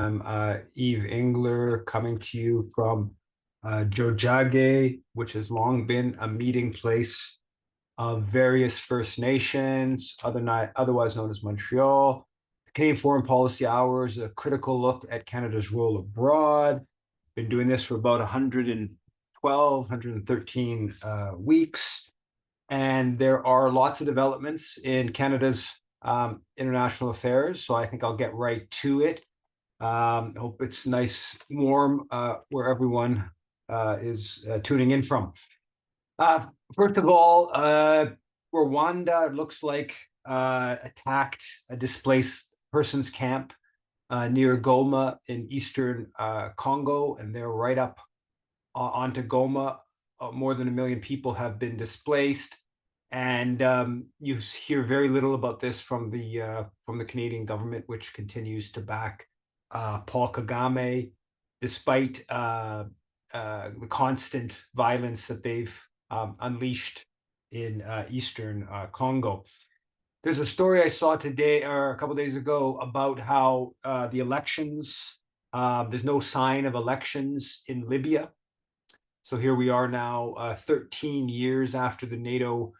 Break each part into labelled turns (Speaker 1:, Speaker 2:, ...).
Speaker 1: I'm Eve Engler coming to you from Jojage, which has long been a meeting place of various First Nations, otherwise known as Montreal. The Canadian Foreign Policy Hour is a critical look at Canada's role abroad. Been doing this for about 112, 113 weeks. And there are lots of developments in Canada's international affairs. So I think I'll get right to it. Hope it's nice, warm where everyone is tuning in from. First of all, Rwanda, it looks like, attacked a displaced persons camp near Goma in eastern Congo, and they're right up onto Goma. More than 1 million people have been displaced, and you hear very little about this from the Canadian government, which continues to back Paul Kagame, despite the constant violence that they've unleashed in eastern Congo. There's a story I saw today or a couple of days ago about how the elections, there's no sign of elections in Libya. So here we are now 13 years after the NATO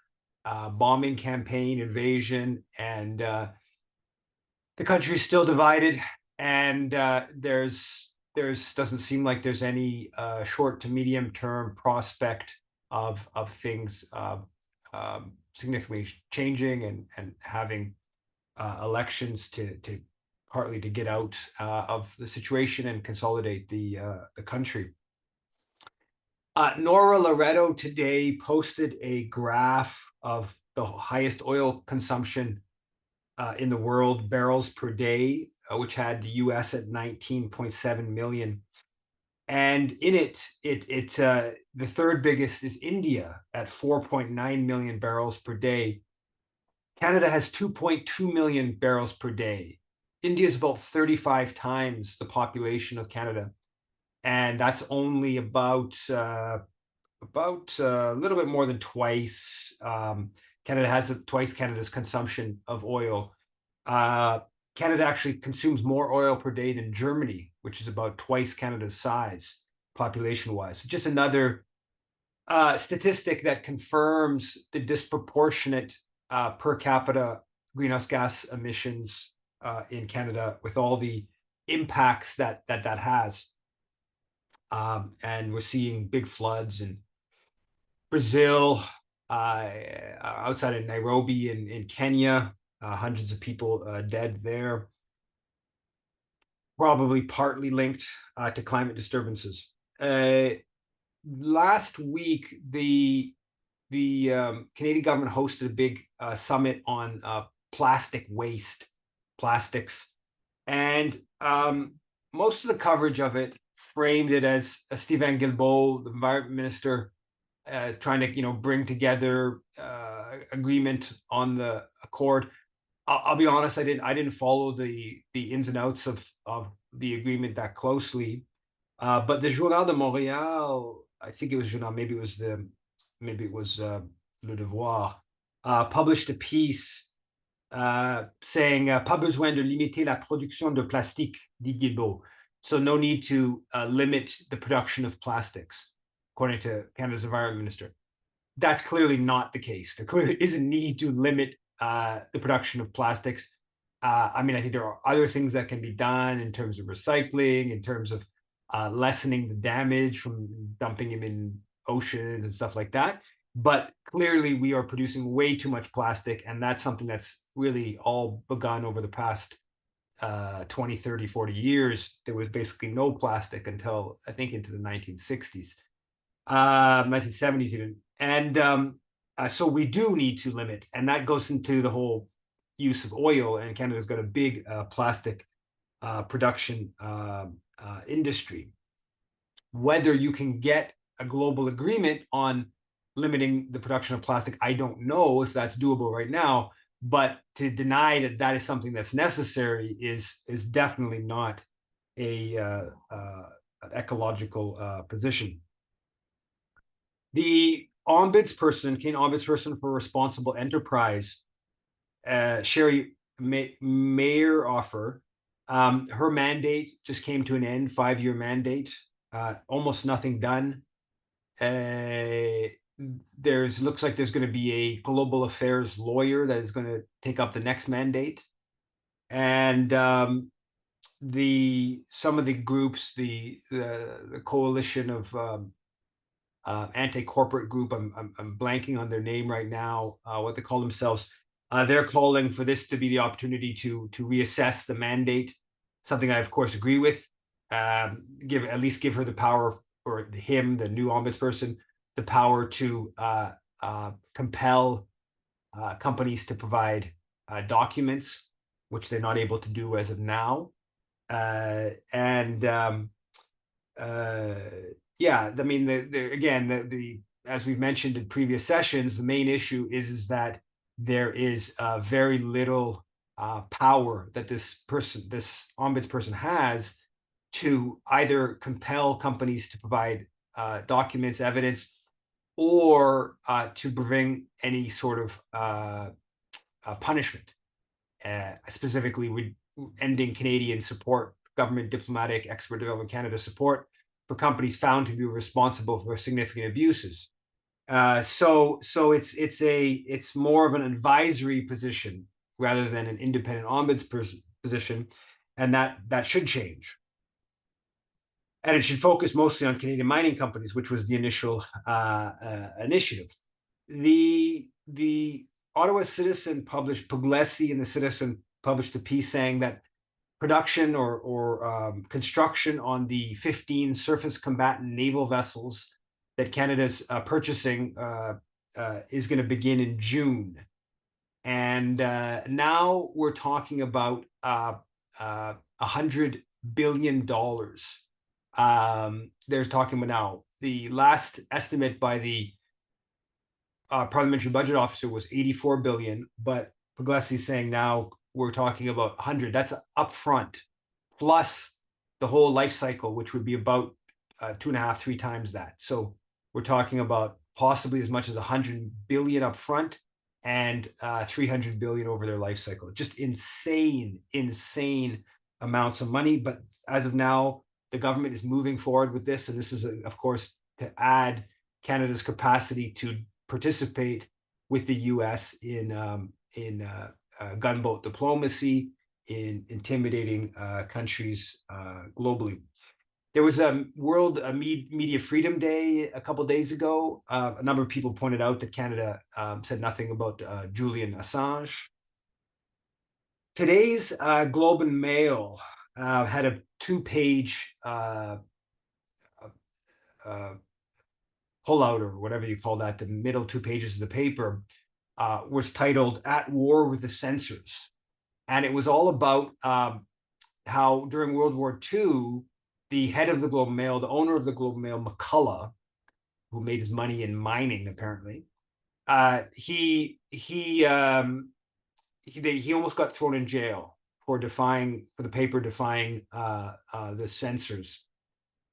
Speaker 1: bombing campaign, invasion, and the country is still divided, and there's doesn't seem like there's any short to medium term prospect of things significantly changing and having elections to partly to get out of the situation and consolidate the country. Nora Loretto today posted a graph of the highest oil consumption in the world, barrels per day, which had the US at 19.7 million. And in it, the third biggest is India at 4.9 million barrels per day. Canada has 2.2 million barrels per day. India is about 35 times the population of Canada. And that's only about a little bit more than twice. Canada has twice Canada's consumption of oil. Canada actually consumes more oil per day than Germany, which is about twice Canada's size, population-wise. So just another statistic that confirms the disproportionate per capita greenhouse gas emissions in Canada, with all the impacts that has. And we're seeing big floods in Brazil, outside of Nairobi in Kenya, hundreds of people dead there, probably partly linked to climate disturbances. Last week, the Canadian government hosted a big summit on plastic waste, plastics, and most of the coverage of it framed it as Stephen Guilbeault, the environment minister, trying to bring together agreement on the accord. I'll be honest, I didn't follow the ins and outs of the agreement that closely, but the Journal de Montréal, I think it was Journal, maybe it was Le Devoir, published a piece saying pas besoin de limiter la production de plastique, dit Guilbeault. So no need to limit the production of plastics, according to Canada's environment minister. That's clearly not the case. There clearly is a need to limit the production of plastics. I think there are other things that can be done in terms of recycling, in terms of lessening the damage from dumping them in oceans and stuff like that. But clearly we are producing way too much plastic, and that's something that's really all begun over the past 20, 30, 40 years. There was basically no plastic until, I think, into the 1960s, 1970s even. And so we do need to limit, and that goes into the whole use of oil, and Canada's got a big plastic production industry. Whether you can get a global agreement on limiting the production of plastic, I don't know if that's doable right now, but to deny that that is something that's necessary is definitely not an ecological position. The Canadian ombudsperson for responsible enterprise, Sherry Mayerhofer, Her mandate just came to an end, 5-year mandate, almost nothing done. Looks like there's going to be a global affairs lawyer that is going to take up the next mandate. And some of the groups, the coalition of anti-corporate group, I'm blanking on their name right now, what they call themselves. They're calling for this to be the opportunity to reassess the mandate, something I of course agree with. At least give her the power, or him, the new ombudsperson, the power to compel companies to provide documents, which they're not able to do as of now. Yeah, I mean, again, as we've mentioned in previous sessions, the main issue is that there is very little power that this ombudsperson has to either compel companies to provide documents, evidence, or to bring any sort of punishment, specifically ending Canadian support, government, diplomatic, expert development Canada support for companies found to be responsible for significant abuses. So it's more of an advisory position rather than an independent ombudsperson position, and that should change. And it should focus mostly on Canadian mining companies, which was the initial initiative. The Ottawa Citizen published, Puglisi and the Citizen published a piece saying that production or construction on the 15 surface combatant naval vessels that Canada's purchasing is going to begin in June. And now we're talking about $100 billion. They're talking about now. The last estimate by the parliamentary budget officer was 84 billion, but Puglisi is saying now we're talking about 100. That's upfront, plus the whole life cycle, which would be about 2.5, 3 times that. So we're talking about possibly as much as 100 billion upfront and 300 billion over their life cycle. Just insane amounts of money. But as of now, the government is moving forward with this, and this is, of course, to add Canada's capacity to participate with the U.S. in gunboat diplomacy, in intimidating countries globally. There was a World Media Freedom Day a couple of days ago. A number of people pointed out that Canada said nothing about Julian Assange. Today's Globe and Mail had a 2-page pullout, or whatever you call that, the middle 2 pages of the paper, was titled "At War with the Censors." And it was all about how during World War II, the head of the Globe and Mail, the owner of the Globe and Mail, McCullough, who made his money in mining, apparently, he almost got thrown in jail for the paper defying the censors.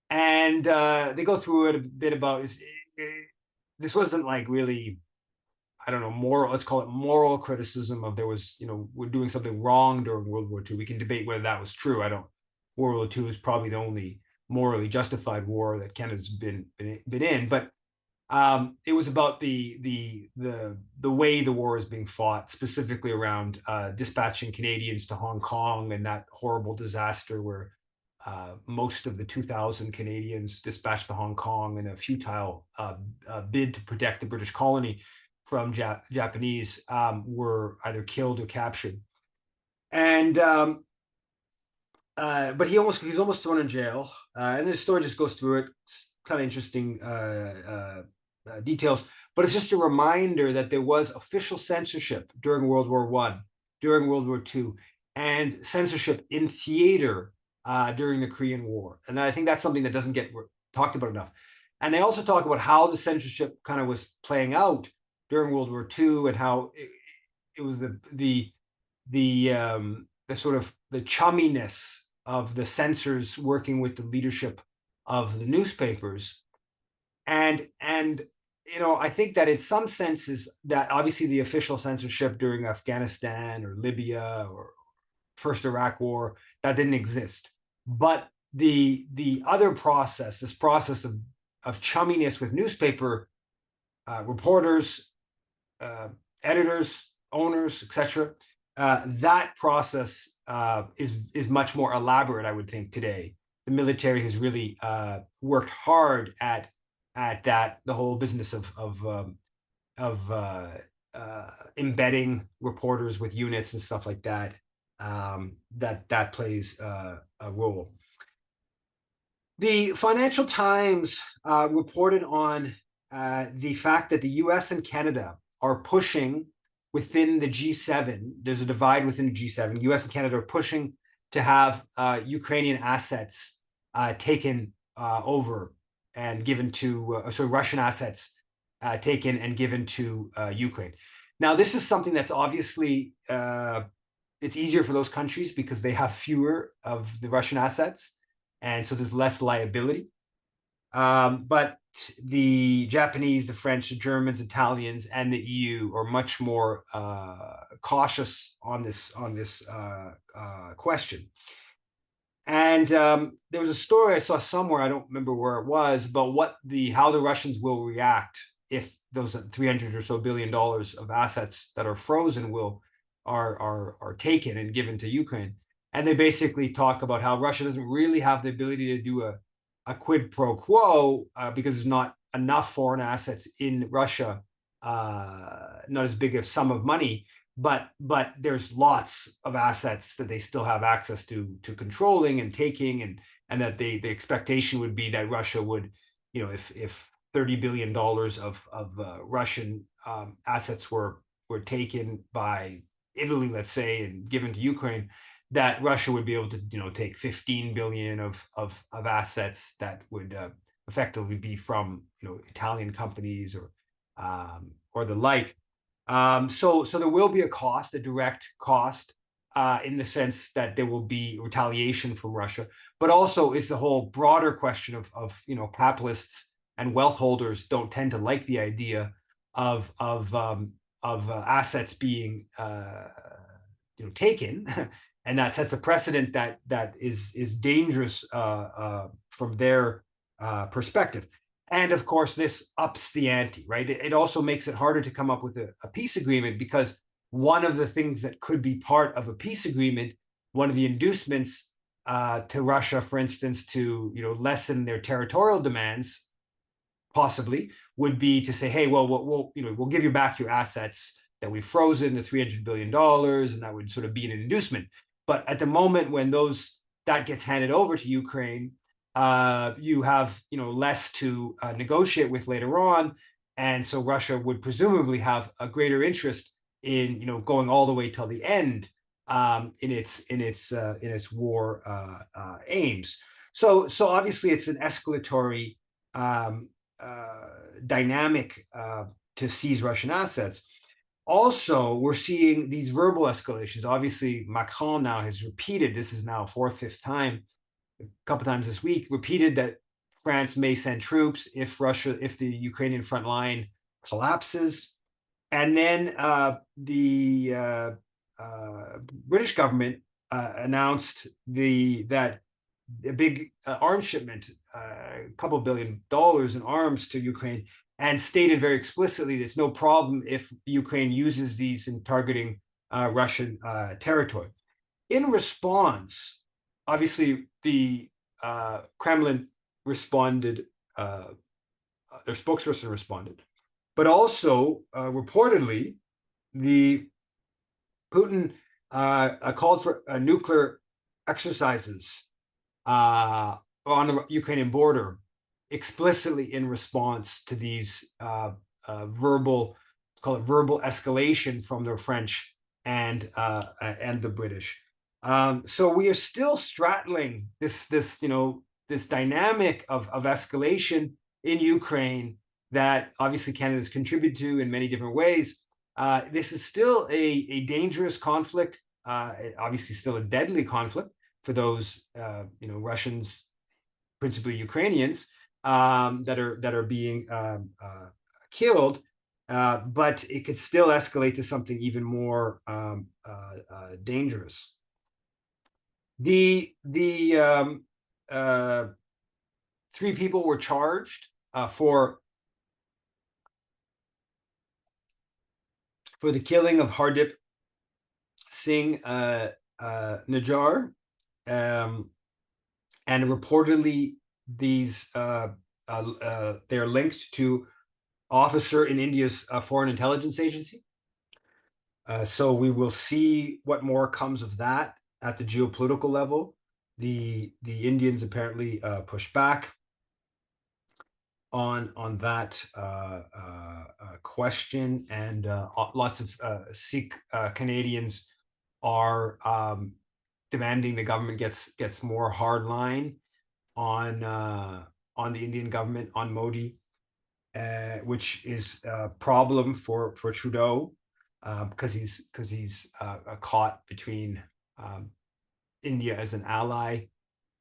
Speaker 1: And they go through it a bit about this wasn't like really, I don't know, moral, let's call it moral criticism of there was, we're doing something wrong during World War II. We can debate whether that was true. World War II is probably the only morally justified war that Canada's been in, but it was about the way the war is being fought, specifically around dispatching Canadians to Hong Kong and that horrible disaster where most of the 2,000 Canadians dispatched to Hong Kong in a futile bid to protect the British colony from Japanese were either killed or captured. And but he's almost thrown in jail. And the story just goes through it. It's kind of interesting details, but it's just a reminder that there was official censorship during World War I, during World War II, and censorship in theater during the Korean War. And I think that's something that doesn't get talked about enough. And they also talk about how the censorship kind of was playing out during World War II, and how it was the sort of the chumminess of the censors working with the leadership of the newspapers. And I think that in some senses that obviously the official censorship during Afghanistan or Libya or first Iraq War that didn't exist. But the other process, this process of chumminess with newspaper reporters, editors, owners, etc., that process is much more elaborate, I would think, today. The military has really worked hard at that, the whole business of embedding reporters with units and stuff like that. That plays a role. The Financial Times reported on the fact that the US and Canada are pushing within the G7. There's a divide within the G7. US and Canada are pushing to have Ukrainian assets taken over and given to, Russian assets taken and given to Ukraine. Now, this is something that's obviously, it's easier for those countries because they have fewer of the Russian assets, and so there's less liability. But the Japanese, the French, the Germans, Italians, and the EU are much more cautious on this question. And there was a story I saw somewhere, I don't remember where it was, about how the Russians will react if those 300 or so billion dollars of assets that are frozen are taken and given to Ukraine. And they basically talk about how Russia doesn't really have the ability to do a quid pro quo because there's not enough foreign assets in Russia, not as big a sum of money, but there's lots of assets that they still have access to controlling and taking, and that the expectation would be that Russia would, if $30 billion of Russian assets were taken by Italy, let's say, and given to Ukraine, that Russia would be able to, take 15 billion of assets that would effectively be from, Italian companies or the like. So there will be a cost, a direct cost, in the sense that there will be retaliation from Russia, but also it's the whole broader question of capitalists and wealth holders don't tend to like the idea of assets being taken, and that sets a precedent that is dangerous from their perspective. And of course, this ups the ante, right? It also makes it harder to come up with a peace agreement, because one of the things that could be part of a peace agreement, one of the inducements to Russia, for instance, to lessen their territorial demands, possibly, would be to say, hey, well, we'll give you back your assets that we've frozen, the $300 billion, and that would sort of be an inducement. But at the moment when that gets handed over to Ukraine, you have less to negotiate with later on, and so Russia would presumably have a greater interest in going all the way till the end in its war aims. So obviously it's an escalatory dynamic to seize Russian assets. Also, we're seeing these verbal escalations. Obviously, Macron now has repeated, this is now fourth, fifth time, a couple times this week, repeated that France may send troops if the Ukrainian front line collapses. And then the British government announced that a big arms shipment, a couple $2 billion in arms to Ukraine, and stated very explicitly there's no problem if Ukraine uses these in targeting Russian territory. In response, obviously, the Kremlin responded, their spokesperson responded, but also reportedly, Putin called for nuclear exercises on the Ukrainian border, explicitly in response to these verbal, let's call it verbal escalation from the French and the British. So we are still straddling this dynamic of escalation in Ukraine that obviously Canada has contributed to in many different ways. This is still a dangerous conflict, obviously still a deadly conflict for those Russians, principally Ukrainians, that are being killed, but it could still escalate to something even more dangerous. The uh, three people were charged for the killing of Hardip Singh Najjar, and reportedly these they are linked to officer in India's foreign intelligence agency. So we will see what more comes of that at the geopolitical level. The Indians apparently pushed back on that question, and lots of Sikh Canadians are demanding the government gets more hardline on the Indian government, on Modi, which is a problem for Trudeau, because he's caught between India as an ally,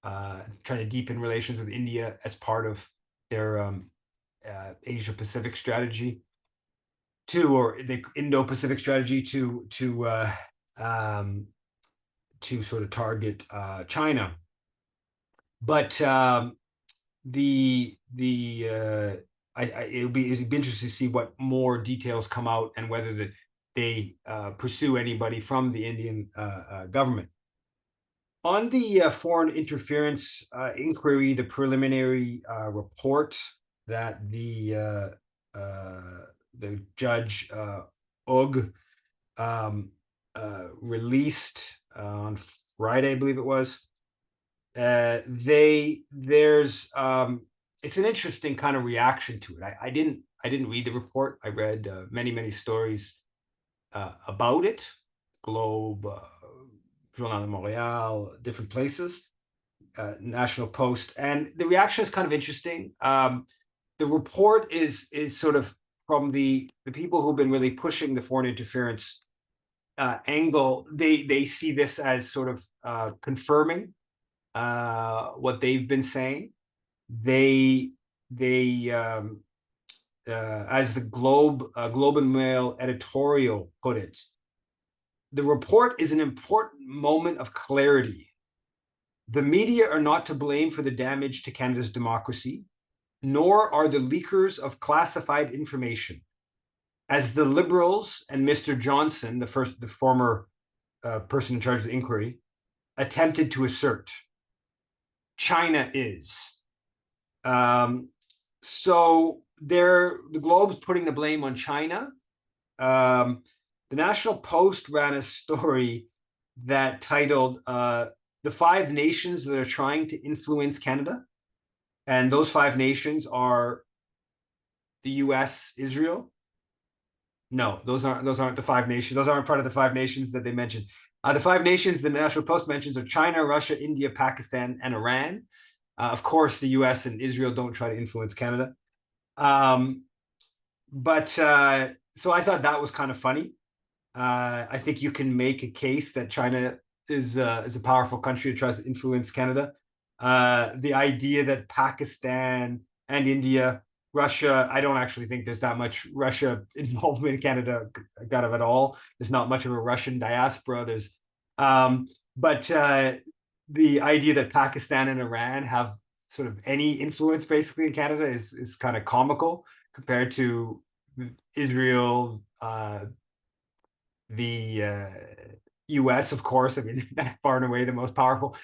Speaker 1: trying to deepen relations with India as part of their Asia Pacific strategy, or the Indo-Pacific strategy to sort of target China. But it'll be interesting to see what more details come out, and whether they pursue anybody from the Indian government. On the foreign interference inquiry, the preliminary report that the judge Og released on Friday, I believe it was. There's it's an interesting kind of reaction to it. I didn't read the report. I read many stories about it, Globe, Journal de Montréal, different places, National Post, and the reaction is kind of interesting. The report is sort of from the people who've been really pushing the foreign interference angle. They see this as sort of confirming what they've been saying. They as the Globe and Mail editorial put it, the report is an important moment of clarity. The media are not to blame for the damage to Canada's democracy, nor are the leakers of classified information. As the Liberals and Mr. Johnson, the former person in charge of the inquiry, attempted to assert, China is. So the Globe's putting the blame on China. The National Post ran a story that titled "The 5 Nations That Are Trying to Influence Canada," and those 5 nations are the U.S., Israel. No, those aren't the 5 nations. Those aren't part of the 5 nations that they mentioned. The 5 nations the National Post mentions are China, Russia, India, Pakistan, and Iran. Of course, the U.S. and Israel don't try to influence Canada. But so I thought that was kind of funny. I think you can make a case that China is a powerful country that tries to influence Canada. The idea that Pakistan and India, Russia, I don't actually think there's that much Russia involvement in Canada kind of at all. There's not much of a Russian diaspora. But the idea that Pakistan and Iran have sort of any influence basically in Canada is kind of comical compared to Israel, the US, of course. I mean, far and away the most powerful.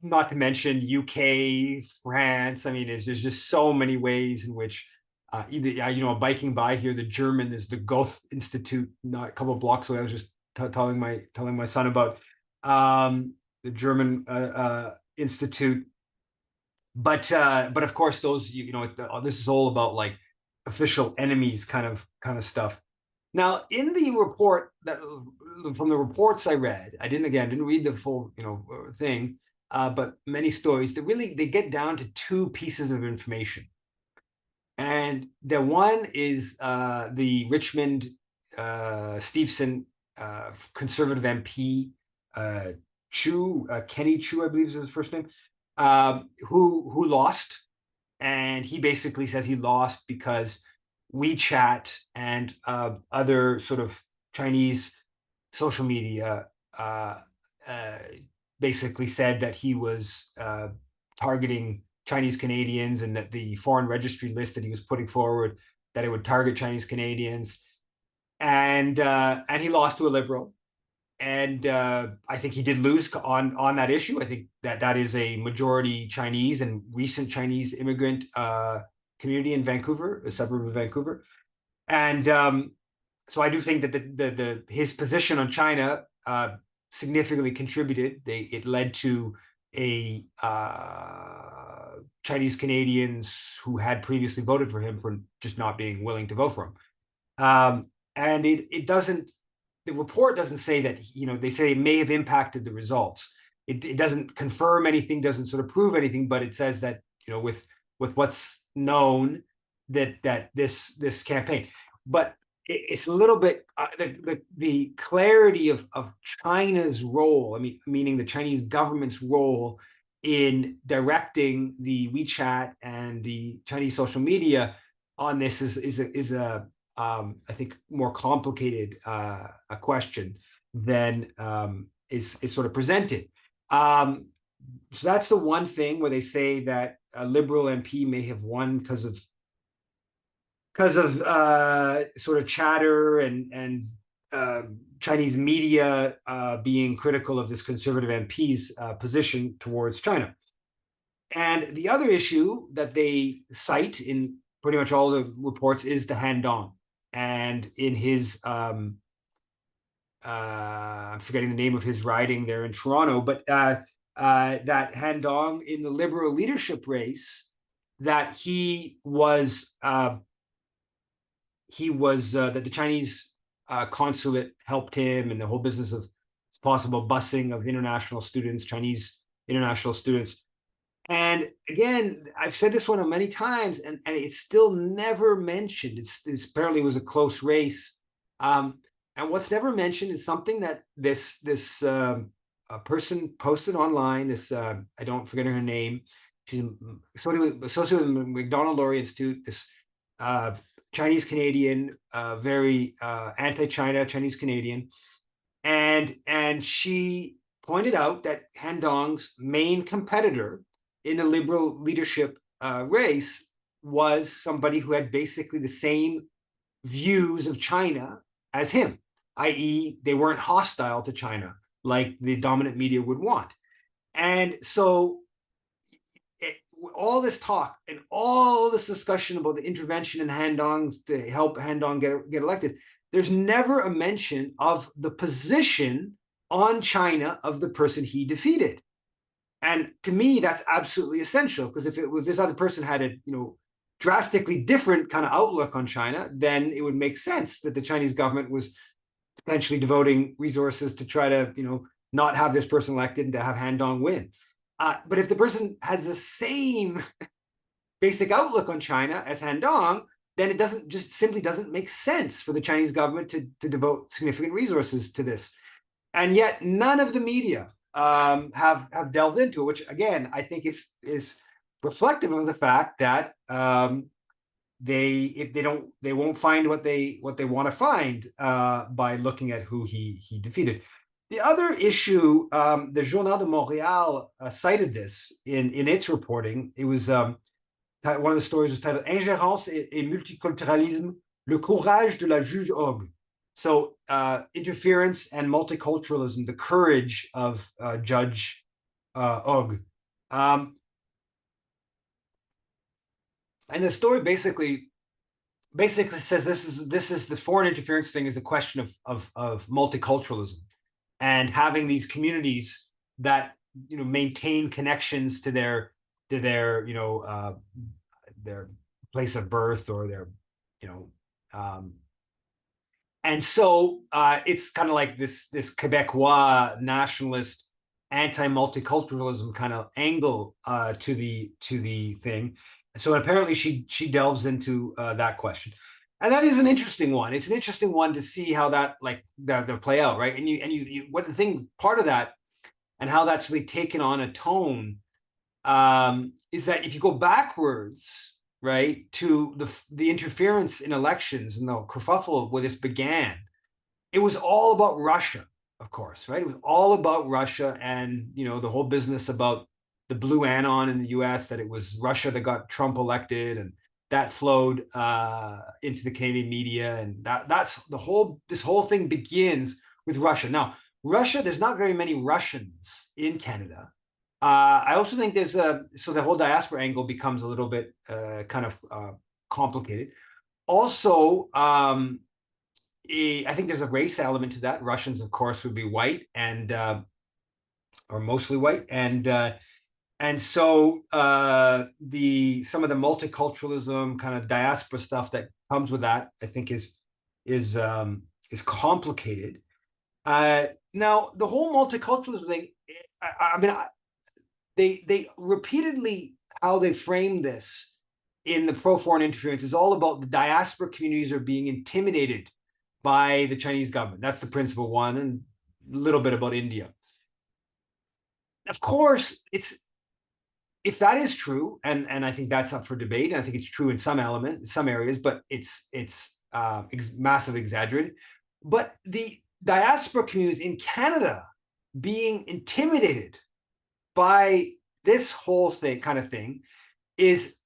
Speaker 1: Not to mention UK, France. I mean, there's just so many ways in which either, biking by here, the German is the Goethe Institute, not a couple of blocks away. I was just telling my son about the German Institute. But of course, those, this is all about like official enemies kind of stuff. Now, in the report, from the reports I read, I didn't read the full thing, but many stories. They get down to 2 pieces of information, and the one is the Richmond Stevenson Conservative MP Kenny Chu, I believe is his first name, who lost, and he basically says he lost because WeChat and other sort of Chinese social media basically said that he was targeting Chinese Canadians, and that the foreign registry list that he was putting forward, that it would target Chinese Canadians, and he lost to a liberal. And I think he did lose on that issue. I think that is a majority Chinese and recent Chinese immigrant community in Vancouver, a suburb of Vancouver. And so I do think that his position on China significantly contributed. It led to a Chinese Canadians who had previously voted for him for just not being willing to vote for him. And it doesn't, the report doesn't say that, they say it may have impacted the results. It doesn't confirm anything, doesn't sort of prove anything, but it says that, with what's known, that this campaign, but it's a little bit the clarity of China's role. I mean, meaning the Chinese government's role in directing the WeChat and the Chinese social media on this is a I think more complicated a question than is sort of presented. So that's the one thing where they say that a Liberal MP may have won because of sort of chatter and Chinese media being critical of this conservative MP's position towards China. And the other issue that they cite in pretty much all the reports is the Han Dong. And in his, I'm forgetting the name of his riding there in Toronto, but that Han Dong in the Liberal leadership race, that he was that the Chinese consulate helped him, and the whole business of possible busing of international students, Chinese international students. And again, I've said this one many times, and it's still never mentioned. It's apparently was a close race. And what's never mentioned is something that this person posted online. This I don't forget her name. She's associated with the Macdonald-Laurier Institute. This Chinese Canadian, very anti-China Chinese Canadian, and she pointed out that Han Dong's main competitor in the Liberal leadership race was somebody who had basically the same views of China as him, i.e., they weren't hostile to China like the dominant media would want. And so all this talk and all this discussion about the intervention in Han Dong's to help Han Dong get elected, there's never a mention of the position on China of the person he defeated. And to me, that's absolutely essential, because if this other person had a drastically different kind of outlook on China, then it would make sense that the Chinese government was potentially devoting resources to try to not have this person elected and to have Han Dong win. But if the person has the same basic outlook on China as Han Dong, then it simply doesn't make sense for the Chinese government to devote significant resources to this. And yet none of the media have delved into it, which again I think is reflective of the fact that they won't find what they want to find by looking at who he defeated. The other issue, the Journal de Montréal cited this in its reporting. It was one of the stories was titled "Ingérence et multiculturalisme, le courage de la juge Hogg." So interference and multiculturalism, the courage of Judge Hogg. And the story basically says this is the foreign interference thing is a question of multiculturalism, and having these communities that maintain connections to their place of birth or their and so it's kind of like this Quebecois nationalist anti-multiculturalism kind of angle to the thing. So apparently she delves into that question, and that is an interesting one. It's an interesting one to see how that play out, right? And you what the thing part of that and how that's really taken on a tone is that if you go backwards, right, to the interference in elections and the kerfuffle where this began, it was all about Russia. of course, right? It was all about Russia and, the whole business about the blue anon in the US, that it was Russia that got Trump elected, and that flowed into the Canadian media. And that's this whole thing begins with Russia. Now, Russia, there's not very many Russians in Canada. I also think so the whole diaspora angle becomes a little bit kind of complicated. Also, I think there's a race element to that. Russians, of course, would be white and or mostly white, and so some of the multiculturalism kind of diaspora stuff that comes with that, I think, is complicated. Now, the whole multiculturalism thing, I mean, they repeatedly, how they frame this in the pro-foreign interference is all about the diaspora communities are being intimidated by the Chinese government. That's the principal one, and a little bit about India. Of course, if that is true, and I think that's up for debate, and I think it's true in some areas, but it's massive exaggerated. But the diaspora communities in Canada being intimidated by this whole kind of thing is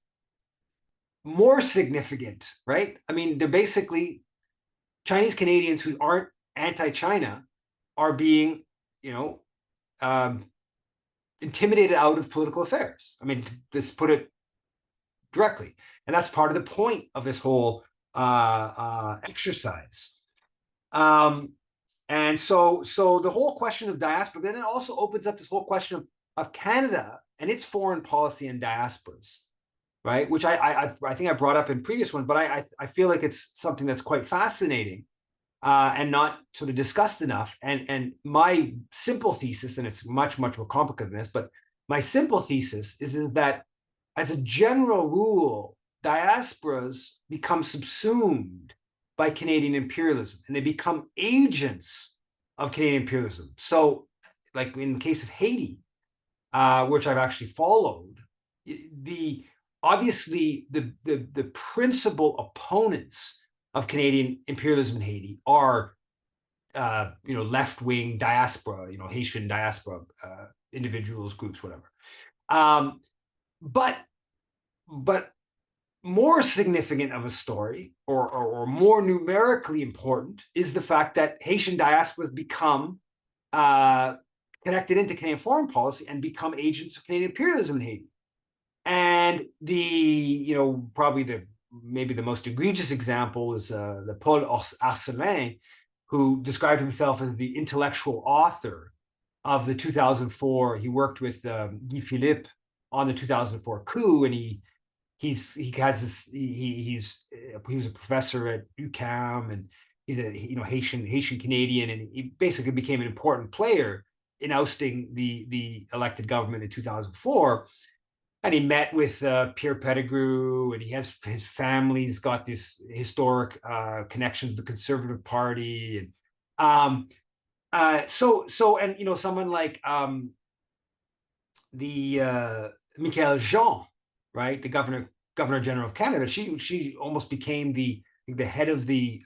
Speaker 1: more significant, right? I mean, they're basically Chinese Canadians who aren't anti-China are being, intimidated out of political affairs. I mean, just put it directly, and that's part of the point of this whole exercise. And so the whole question of diaspora, then it also opens up this whole question of Canada and its foreign policy and diasporas, right? Which I think I brought up in previous one, but I feel like it's something that's quite fascinating and not sort of discussed enough. And my simple thesis, and it's much, much more complicated than this, but my simple thesis is that as a general rule, diasporas become subsumed by Canadian imperialism, and they become agents of Canadian imperialism. So, like in the case of Haiti, which I've actually followed, obviously the principal opponents of Canadian imperialism in Haiti are left-wing diaspora, Haitian diaspora individuals, groups, whatever. But more significant of a story, or more numerically important, is the fact that Haitian diasporas become connected into Canadian foreign policy and become agents of Canadian imperialism in Haiti. And maybe the most egregious example is the Paul Arcelin, who described himself as the intellectual author of the 2004. He worked with Guy Philippe on the 2004 coup, and he was a professor at UQAM, and he's a Haitian Canadian, and he basically became an important player in ousting the elected government in 2004. And he met with Pierre Pettigrew, and his family's got this historic connection to the Conservative Party, and someone like Michaëlle Jean, right, the Governor General of Canada, she almost became the head of the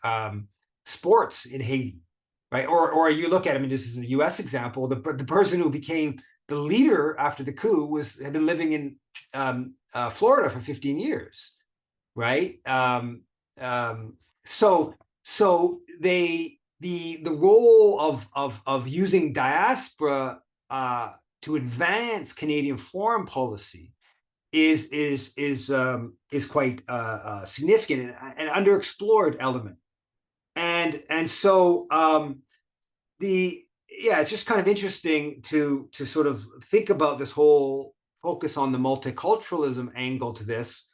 Speaker 1: sports in Haiti, right? Or you look at, I mean, this is a U.S. example. The person who became the leader after the coup had been living in Florida for 15 years, right? So the role of using diaspora to advance Canadian foreign policy is quite significant and underexplored element, and so it's just kind of interesting to sort of think about this whole focus on the multiculturalism angle to this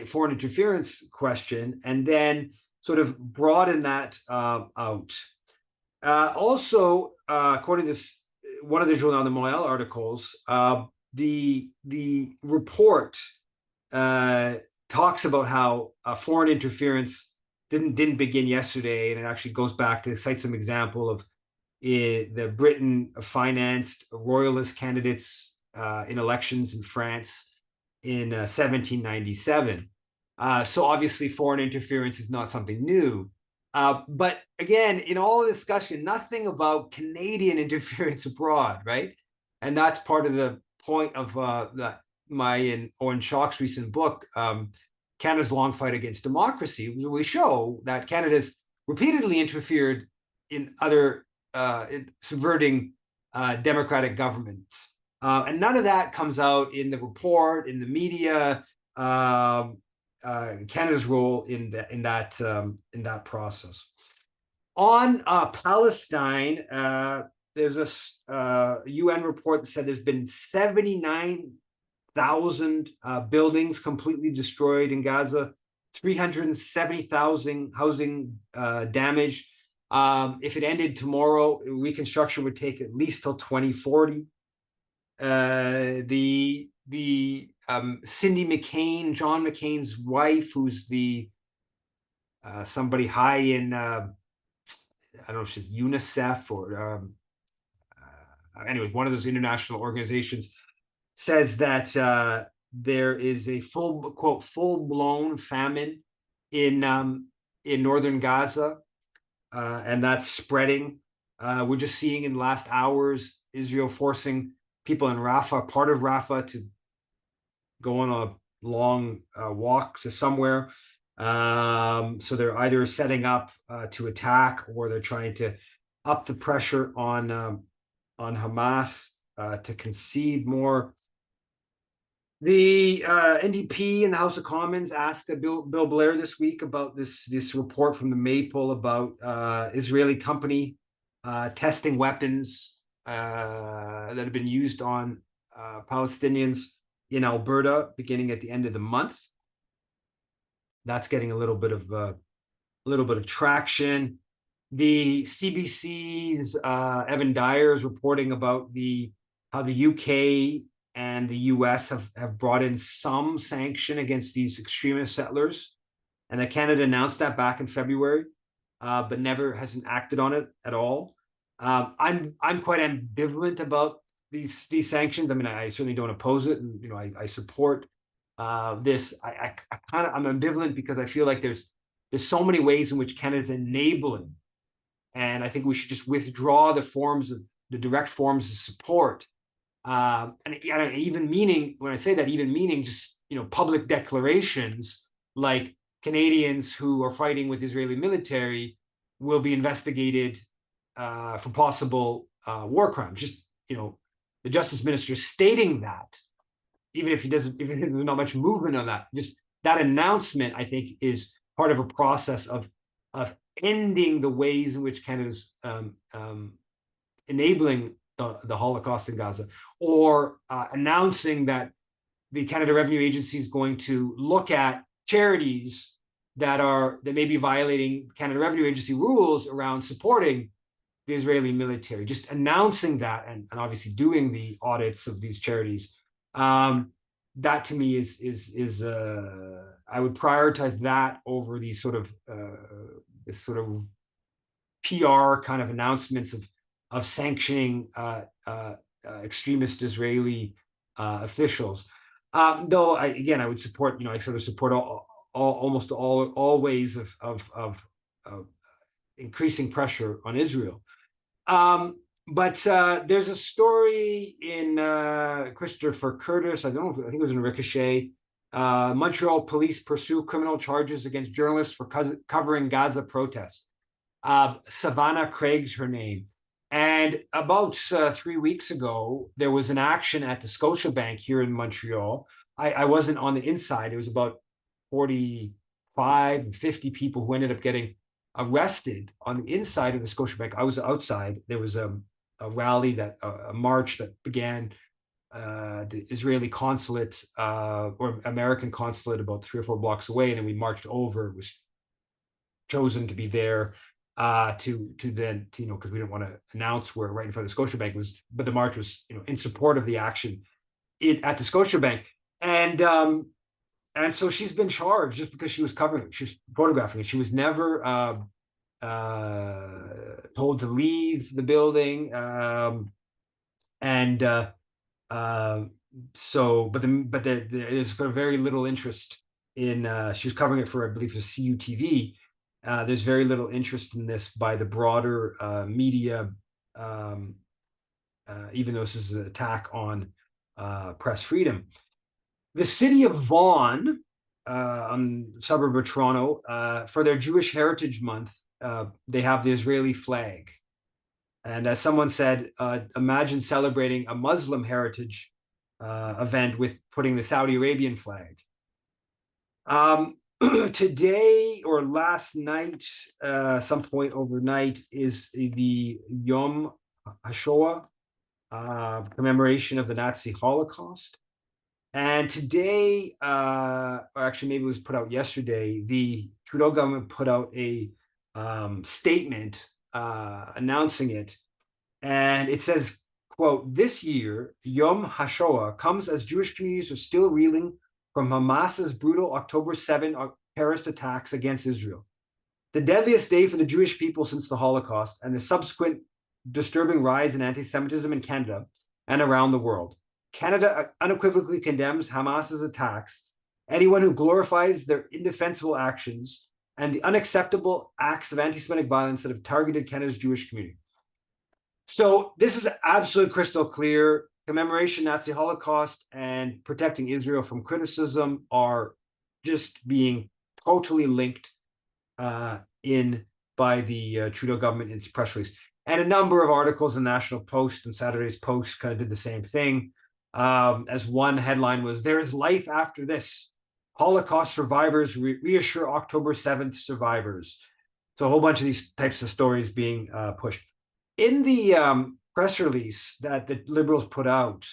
Speaker 1: foreign interference question, and then sort of broaden that out. Also, according to one of the Journal de Montréal articles, the report talks about how foreign interference didn't begin yesterday, and it actually goes back to cite some example of the Britain financed royalist candidates in elections in France in 1797. So obviously foreign interference is not something new. But again, in all the discussion, nothing about Canadian interference abroad, right? And that's part of the point of my and Owen Schock's recent book, Canada's Long Fight Against Democracy. We show that Canada's repeatedly interfered in other in subverting democratic governments. And none of that comes out in the report, in the media, Canada's role in that process. On Palestine, there's a UN report that said there's been 79,000 buildings completely destroyed in Gaza, 370,000 housing damaged. If it ended tomorrow, reconstruction would take at least till 2040. The Cindy McCain, John McCain's wife, who's the somebody high in I don't know if she's UNICEF or anyway, one of those international organizations, says that there is a full-blown famine in northern Gaza, and that's spreading. We're just seeing in the last hours Israel forcing people in Rafah, part of Rafah, to go on a long walk to somewhere. So they're either setting up to attack, or they're trying to up the pressure on Hamas to concede more. The NDP in the House of Commons asked Bill Blair this week about this report from the Maple about Israeli company testing weapons that have been used on Palestinians in Alberta beginning at the end of the month. That's getting a little bit of traction. The CBC's Evan Dyer is reporting about how the UK and the US have brought in some sanction against these extremist settlers, and that Canada announced that back in February, but never hasn't acted on it at all. I'm quite ambivalent about these sanctions. I mean, I certainly don't oppose it, and I support this. I'm ambivalent because I feel like there's so many ways in which Canada's enabling, and I think we should just withdraw the direct forms of support. And even meaning, when I say that, even meaning just public declarations like Canadians who are fighting with Israeli military will be investigated for possible war crimes. Just the justice minister stating that, even if there's not much movement on that, just that announcement, I think, is part of a process of ending the ways in which Canada's enabling the Holocaust in Gaza, or announcing that the Canada Revenue Agency is going to look at charities that may be violating Canada Revenue Agency rules around supporting the Israeli military. Just announcing that, and obviously doing the audits of these charities. That to me is I would prioritize that over these sort of this sort of PR kind of announcements of sanctioning extremist Israeli officials. Though I would support, I sort of support almost all ways of increasing pressure on Israel. But there's a story in Christopher Curtis, I think it was in Ricochet. Montreal police pursue criminal charges against journalists for covering Gaza protests. Savannah Craig's her name. And about 3 weeks ago, there was an action at the Scotiabank here in Montreal. I wasn't on the inside. It was about 45, 50 people who ended up getting arrested on the inside of the Scotiabank. I was outside. There was a rally, a march that began the Israeli consulate or American consulate about 3 or 4 blocks away, and then we marched over. It was chosen to be there to then because we didn't want to announce where right in front of the Scotiabank was, but the march was in support of the action at the Scotiabank, and so she's been charged just because she was covering it. She was photographing it. She was never told to leave the building, so there's very little interest in. She was covering it for, I believe, for CUTV. There's very little interest in this by the broader media, even though this is an attack on press freedom. The city of Vaughan, on the suburb of Toronto, for their Jewish Heritage Month, they have the Israeli flag. And as someone said, imagine celebrating a Muslim heritage event with putting the Saudi Arabian flag. Today or last night, some point overnight, is the Yom HaShoah, commemoration of the Nazi Holocaust. And today, or actually maybe it was put out yesterday, the Trudeau government put out a statement announcing it. And it says, quote, "This year, Yom HaShoah comes as Jewish communities are still reeling from Hamas's brutal October 7 terrorist attacks against Israel. The deadliest day for the Jewish people since the Holocaust and the subsequent disturbing rise in anti-Semitism in Canada and around the world. Canada unequivocally condemns Hamas's attacks, anyone who glorifies their indefensible actions, and the unacceptable acts of anti-Semitic violence that have targeted Canada's Jewish community." So this is absolutely crystal clear. Commemoration Nazi Holocaust and protecting Israel from criticism are just being totally linked in by the Trudeau government in its press release. And a number of articles in National Post and Saturday's Post kind of did the same thing. As one headline was, "There is life after this. Holocaust survivors reassure October 7th survivors." So a whole bunch of these types of stories being pushed. In the press release that the Liberals put out,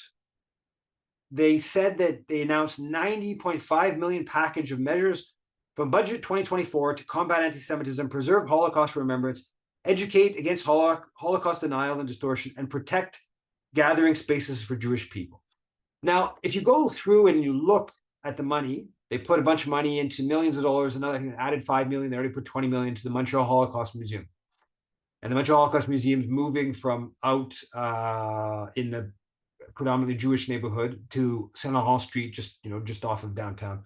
Speaker 1: they said that they announced $90.5 million package of measures from budget 2024 to combat anti-Semitism, preserve Holocaust remembrance, educate against Holocaust denial and distortion, and protect gathering spaces for Jewish people. Now, if you go through and you look at the money, they put a bunch of money into millions of dollars. Another thing, added $5 million. They already put $20 million to the Montreal Holocaust Museum. And the Montreal Holocaust Museum is moving from out in the predominantly Jewish neighborhood to Saint Laurent Street, just off of downtown.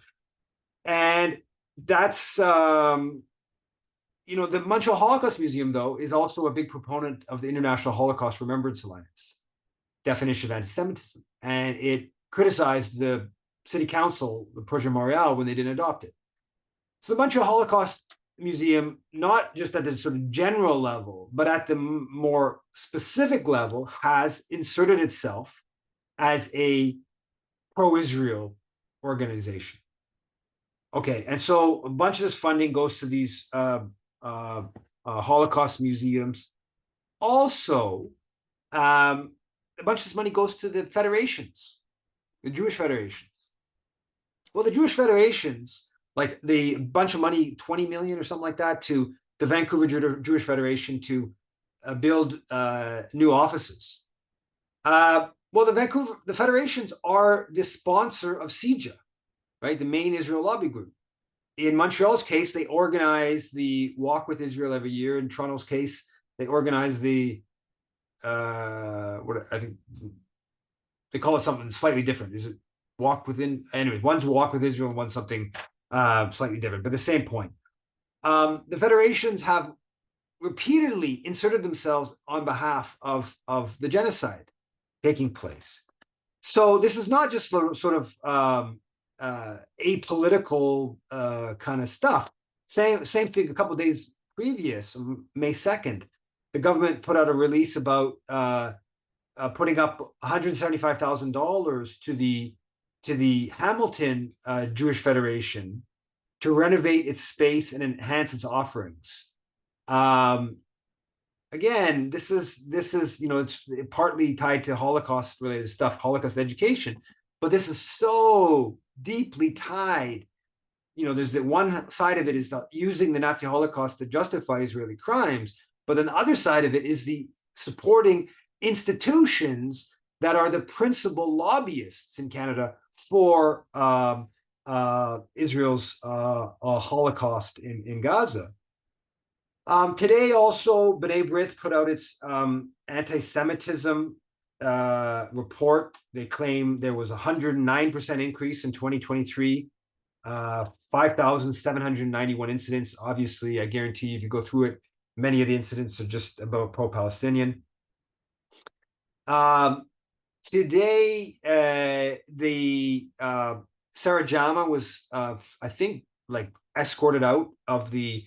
Speaker 1: And that's the Montreal Holocaust Museum, though, is also a big proponent of the International Holocaust Remembrance Alliance definition of anti-Semitism, and it criticized the city council, the Projet Montréal, when they didn't adopt it. So the Montreal Holocaust Museum, not just at the sort of general level, but at the more specific level, has inserted itself as a pro-Israel organization. Okay, and so a bunch of this funding goes to these Holocaust museums. Also, a bunch of this money goes to the federations, the Jewish federations. Well, the Jewish federations, like the bunch of money, 20 million or something like that, to the Vancouver Jewish Federation to build new offices. Well, the federations are the sponsor of CIJA, right? The main Israel lobby group. In Montreal's case, they organize the Walk with Israel every year. In Toronto's case, they organize the what I think they call it something slightly different. Is it Walk Within? Anyway, one's Walk with Israel, and one's something slightly different, but the same point. The federations have repeatedly inserted themselves on behalf of the genocide taking place. So this is not just sort of apolitical kind of stuff. Same thing a couple of days previous, May 2nd, the government put out a release about putting up $175,000 to the Hamilton Jewish Federation to renovate its space and enhance its offerings. Again, this is it's partly tied to Holocaust related stuff, Holocaust education, but this is so deeply tied. There's the one side of it is using the Nazi Holocaust to justify Israeli crimes, but then the other side of it is the supporting institutions that are the principal lobbyists in Canada for Israel's Holocaust in Gaza. Today also, B'nai B'rith put out its anti-Semitism report. They claim there was a 109% increase in 2023 5,791 incidents. Obviously, I guarantee you, if you go through it, many of the incidents are just about pro-Palestinian. Today, the Sarah Jama was, I think, like escorted out of the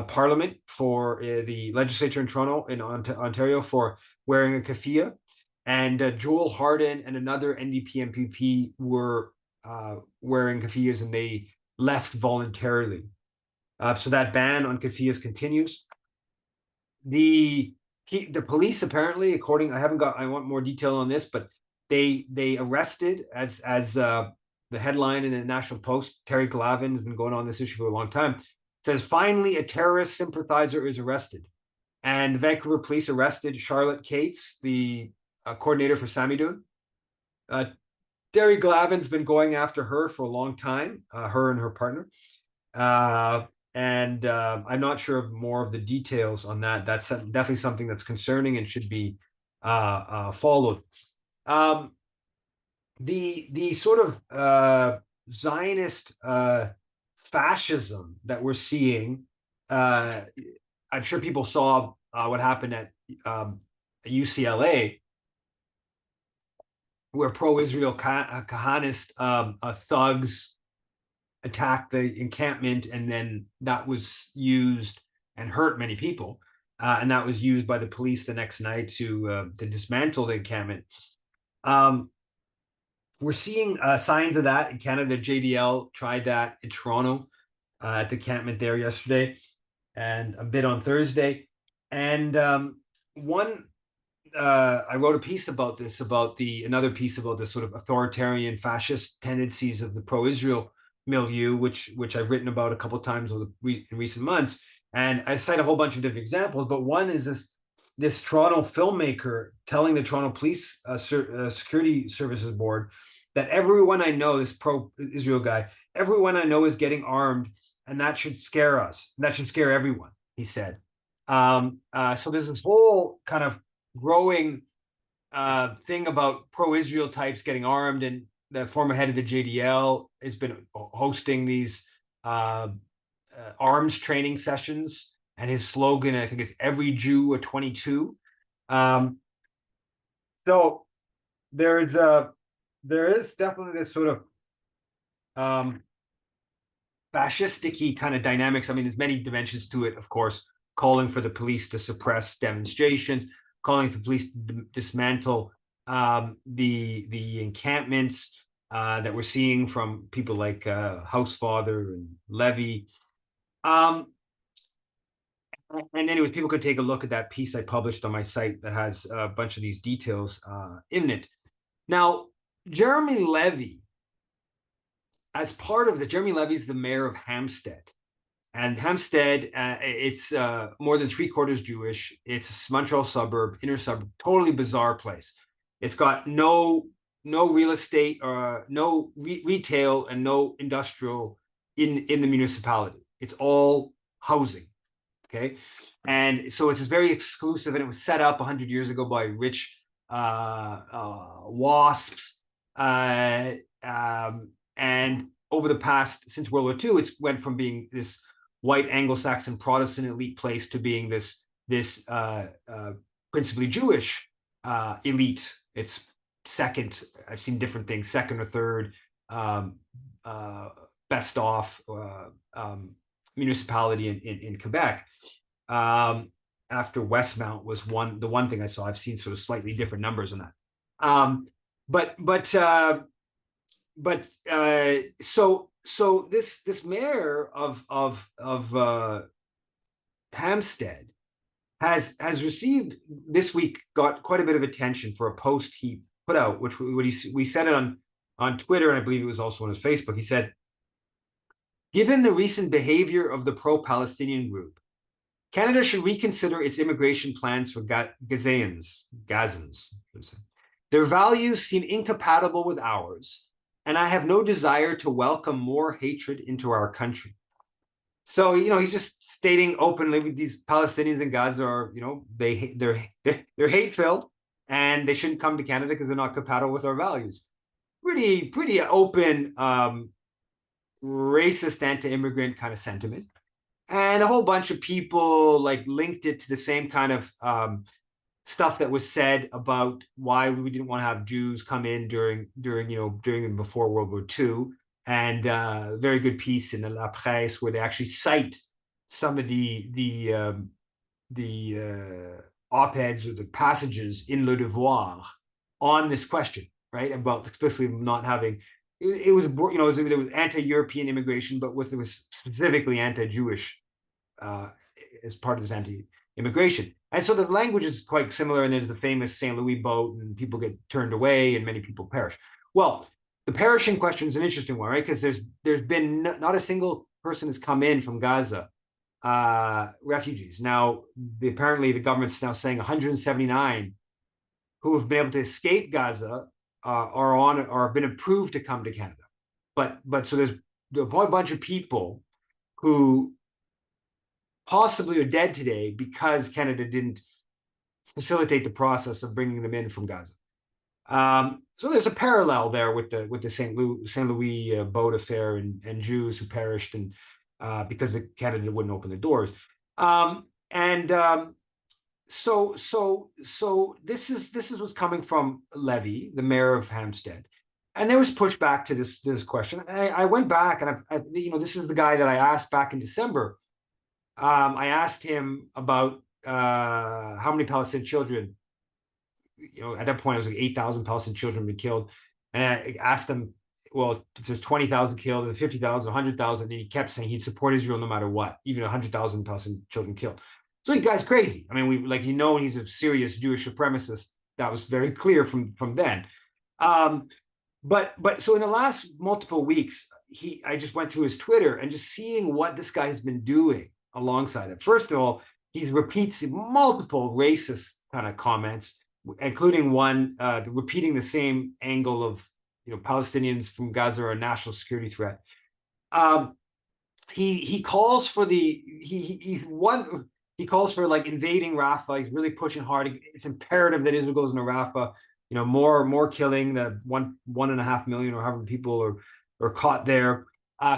Speaker 1: Parliament for the legislature in Toronto, in Ontario, for wearing a keffiyeh. And Joel Harden and another NDP MPP were wearing keffiyehs, and they left voluntarily. So that ban on keffiyehs continues. The police apparently, according, I want more detail on this, but they arrested, as the headline in the National Post, Terry Glavin has been going on this issue for a long time. It says, finally, a terrorist sympathizer is arrested. And the Vancouver police arrested Charlotte Cates, the coordinator for Samidoun. Terry Glavin's been going after her for a long time, her and her partner. And I'm not sure of more of the details on that. That's definitely something that's concerning and should be followed. The sort of Zionist fascism that we're seeing, I'm sure people saw what happened at UCLA, where pro-Israel Kahanist thugs attacked the encampment, and then that was used and hurt many people. And that was used by the police the next night to dismantle the encampment. We're seeing signs of that in Canada. JDL tried that in Toronto at the encampment there yesterday, and a bit on Thursday. And I wrote a piece about this, another piece about the sort of authoritarian fascist tendencies of the pro-Israel milieu, which I've written about a couple of times in recent months. And I cite a whole bunch of different examples, but one is this Toronto filmmaker telling the Toronto Police Security Services Board that everyone I know, this pro-Israel guy, everyone I know is getting armed, and that should scare us. That should scare everyone, he said. So there's this whole kind of growing thing about pro-Israel types getting armed, and the former head of the JDL has been hosting these arms training sessions, and his slogan, I think, is "Every Jew a 22." So there is definitely this sort of fascistic-y kind of dynamics. I mean, there's many dimensions to it, of course, calling for the police to suppress demonstrations, calling for police to dismantle the encampments that we're seeing from people like Housefather and Levy. And anyways, people could take a look at that piece I published on my site that has a bunch of these details in it. Now, Jeremy Levy, as part of Jeremy Levy is the mayor of Hampstead. And Hampstead, it's more than 3/4 Jewish. It's a Montreal suburb, inner suburb, totally bizarre place. It's got no real estate, or no retail, and no industrial in the municipality. It's all housing. Okay, and so it's very exclusive, and it was set up 100 years ago by rich WASPs, and over the past, since World War II, it's went from being this white Anglo-Saxon Protestant elite place to being this principally Jewish elite. It's second, I've seen different things, second or third best off municipality in Quebec. After Westmount was the one thing I saw. I've seen sort of slightly different numbers on that. So this mayor of Hampstead has received this week, got quite a bit of attention for a post he put out, which we said it on Twitter, and I believe it was also on his Facebook. He said, given the recent behavior of the pro-Palestinian group, Canada should reconsider its immigration plans for Gazans. Their values seem incompatible with ours, and I have no desire to welcome more hatred into our country. So, he's just stating openly, with these Palestinians in Gaza are, they're hate-filled, and they shouldn't come to Canada because they're not compatible with our values. Pretty open racist anti-immigrant kind of sentiment. And a whole bunch of people like linked it to the same kind of stuff that was said about why we didn't want to have Jews come in during and before World War II. And very good piece in the La Presse where they actually cite some of the op-eds or the passages in Le Devoir on this question, right? About explicitly not having it was there was anti-European immigration, but it was specifically anti-Jewish as part of this anti-immigration. And so the language is quite similar, and there's the famous St. Louis boat, and people get turned away, and many people perish. Well, the perishing question is an interesting one, right? Because there's been not a single person has come in from Gaza, refugees. Now, apparently the government's now saying 179 who have been able to escape Gaza are been approved to come to Canada. But so there's a whole bunch of people who possibly are dead today because Canada didn't facilitate the process of bringing them in from Gaza. So there's a parallel there with the St. Louis boat affair and Jews who perished and because Canada wouldn't open the doors. So this is what's coming from Levy, the mayor of Hampstead, and there was pushback to this question. And I went back and this is the guy that I asked back in December. I asked him about how many Palestinian children, at that point it was like 8,000 Palestinian children been killed, and I asked him, well, if there's 20,000 killed and 50,000, 100,000, and he kept saying he'd support Israel no matter what, even 100,000 Palestinian children killed. So the guy's crazy. I mean, he's a serious Jewish supremacist. That was very clear from then. But so in the last multiple weeks, I just went through his Twitter and just seeing what this guy has been doing alongside it. First of all, he repeats multiple racist kind of comments, including one repeating the same angle of Palestinians from Gaza are a national security threat. He calls for he calls for like invading Rafah. He's really pushing hard. It's imperative that Israel goes into Rafah. More killing. The 1.5 million or however people are caught there.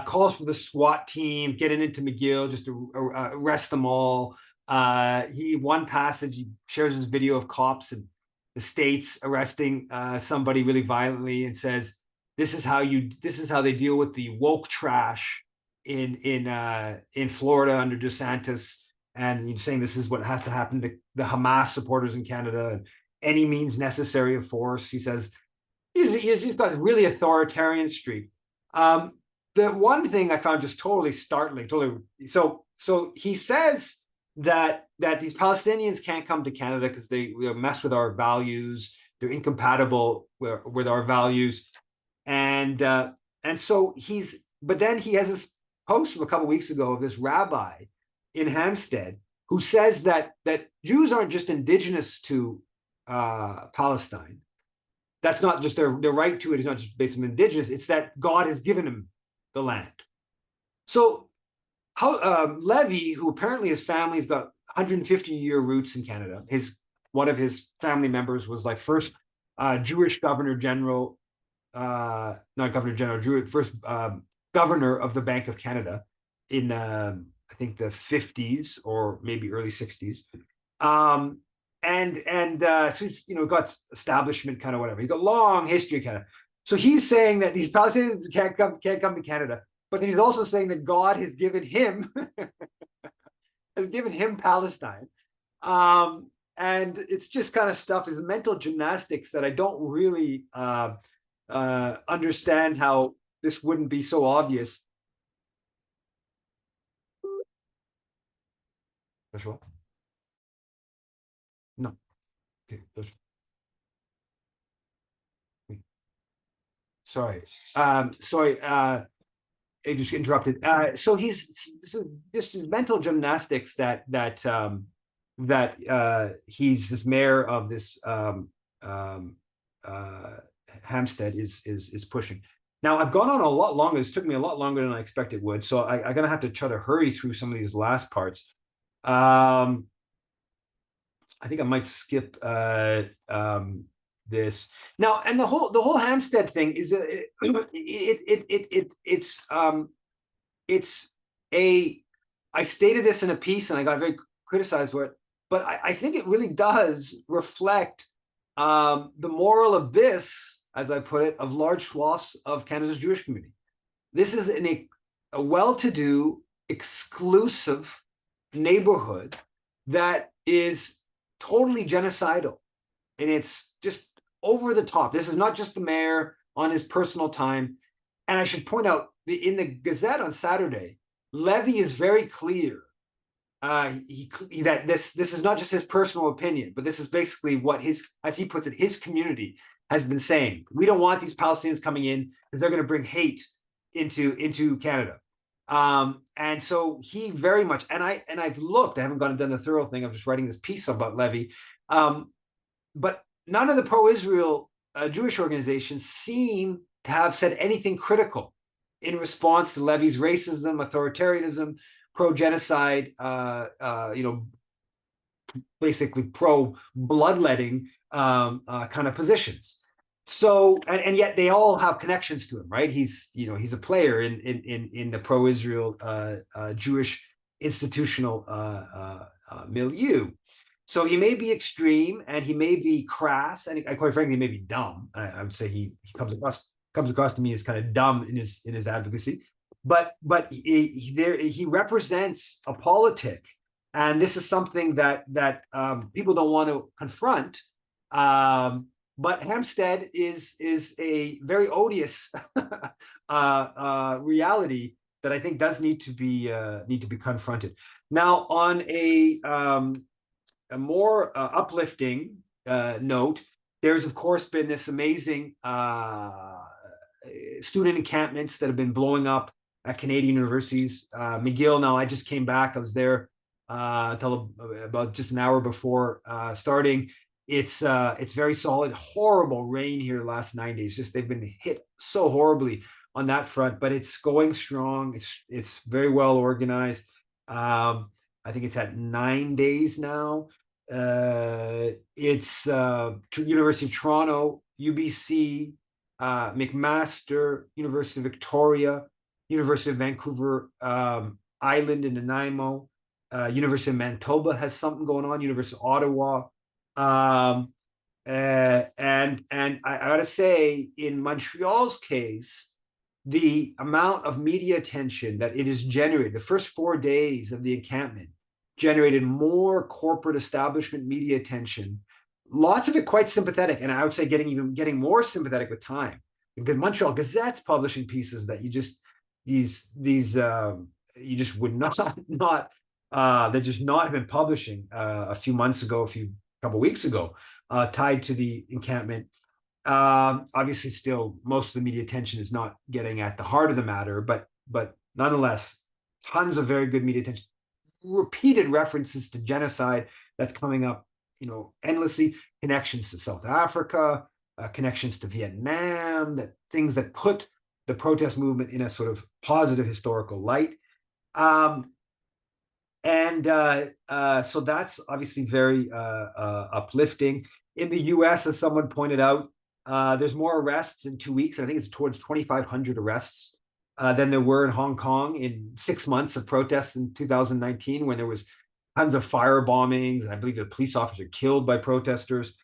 Speaker 1: Calls for the SWAT team getting into McGill just to arrest them all. One passage he shares his video of cops in the States arresting somebody really violently and says, this is how they deal with the woke trash in Florida under DeSantis. And he's saying this is what has to happen to the Hamas supporters in Canada, any means necessary of force. He says he's got a really authoritarian streak. The one thing I found just totally startling, so he says that these Palestinians can't come to Canada because they mess with our values, they're incompatible with our values, and so but then he has this post from a couple of weeks ago of this rabbi in Hampstead who says that Jews aren't just indigenous to Palestine. That's not just their right to it is not just based on indigenous. It's that God has given them the land. So how Levy, who apparently his family's got 150-year roots in Canada, one of his family members was like first Jewish governor general, not governor general, first governor of the Bank of Canada in I think the 50s or maybe early 60s. So he's got establishment kind of whatever. He's got a long history kind of. So he's saying that these Palestinians can't come to Canada, but he's also saying that God has given him Palestine. And it's just kind of stuff, is mental gymnastics that I don't really understand how this wouldn't be so obvious. Joshua? No. Okay. Sorry. I just interrupted. So this is mental gymnastics that he's this mayor of this Hampstead is pushing. Now I've gone on a lot longer. This took me a lot longer than I expected it would. So I'm gonna have to try to hurry through some of these last parts. I think I might skip this now. And the whole Hampstead thing is it's a I stated this in a piece and I got very criticized for it, but I think it really does reflect the moral abyss, as I put it, of large swaths of Canada's Jewish community. This is a well-to-do, exclusive neighborhood that is totally genocidal, and it's just over the top. This is not just the mayor on his personal time. And I should point out, in the Gazette on Saturday, Levy is very clear that this is not just his personal opinion, but this is basically what his, as he puts it, his community has been saying. We don't want these Palestinians coming in because they're going to bring hate into Canada. And so he very much, and I've looked, I haven't gone and done the thorough thing. I'm just writing this piece about Levy. But none of the pro-Israel Jewish organizations seem to have said anything critical in response to Levy's racism, authoritarianism, pro-genocide, basically pro-bloodletting kind of positions. So, and yet they all have connections to him, right? He's a player in the pro-Israel Jewish institutional milieu. So he may be extreme and he may be crass, and quite frankly, he may be dumb. I would say he comes across to me as kind of dumb in his advocacy, but he represents a politic, and this is something that people don't want to confront. But Hampstead is a very odious reality that I think does need to be confronted. Now, on a more uplifting note, there's of course been this amazing student encampments that have been blowing up at Canadian universities. McGill. Now, I just came back. I was there until about just an hour before starting. It's very solid. Horrible rain here the last 9 days. Just they've been hit so horribly on that front, but it's going strong. It's very well organized. I think it's at 9 days now. It's University of Toronto, UBC, McMaster, University of Victoria, University of Vancouver Island in Nanaimo, University of Manitoba has something going on, University of Ottawa. And I gotta say, in Montreal's case, the amount of media attention that it has generated, the first 4 days of the encampment generated more corporate establishment media attention, lots of it quite sympathetic, and I would say getting more sympathetic with time, because Montreal Gazette's publishing pieces that you just would not that just not have been publishing a few months ago, couple weeks ago, tied to the encampment. Obviously, still most of the media attention is not getting at the heart of the matter, but nonetheless, tons of very good media attention, repeated references to genocide that's coming up, endlessly, connections to South Africa, connections to Vietnam, things that put the protest movement in a sort of positive historical light. So that's obviously very uplifting. In the US, as someone pointed out, there's more arrests in 2 weeks. I think it's towards 2,500 arrests than there were in Hong Kong in 6 months of protests in 2019, when there was tons of fire bombings, and I believe a police officer killed by protesters.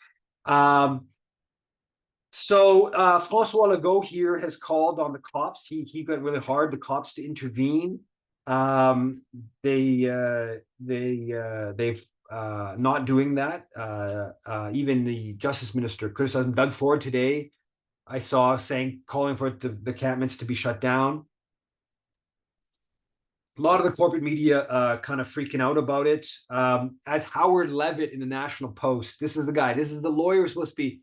Speaker 1: So Francois Legault here has called on the cops. He got really hard, the cops, to intervene. They've not doing that. Even the Justice Minister criticized him. Doug Ford today, I saw, calling for the encampments to be shut down. A lot of the corporate media kind of freaking out about it. As Howard Levitt in the National Post, this is the guy, this is the lawyer who's supposed to be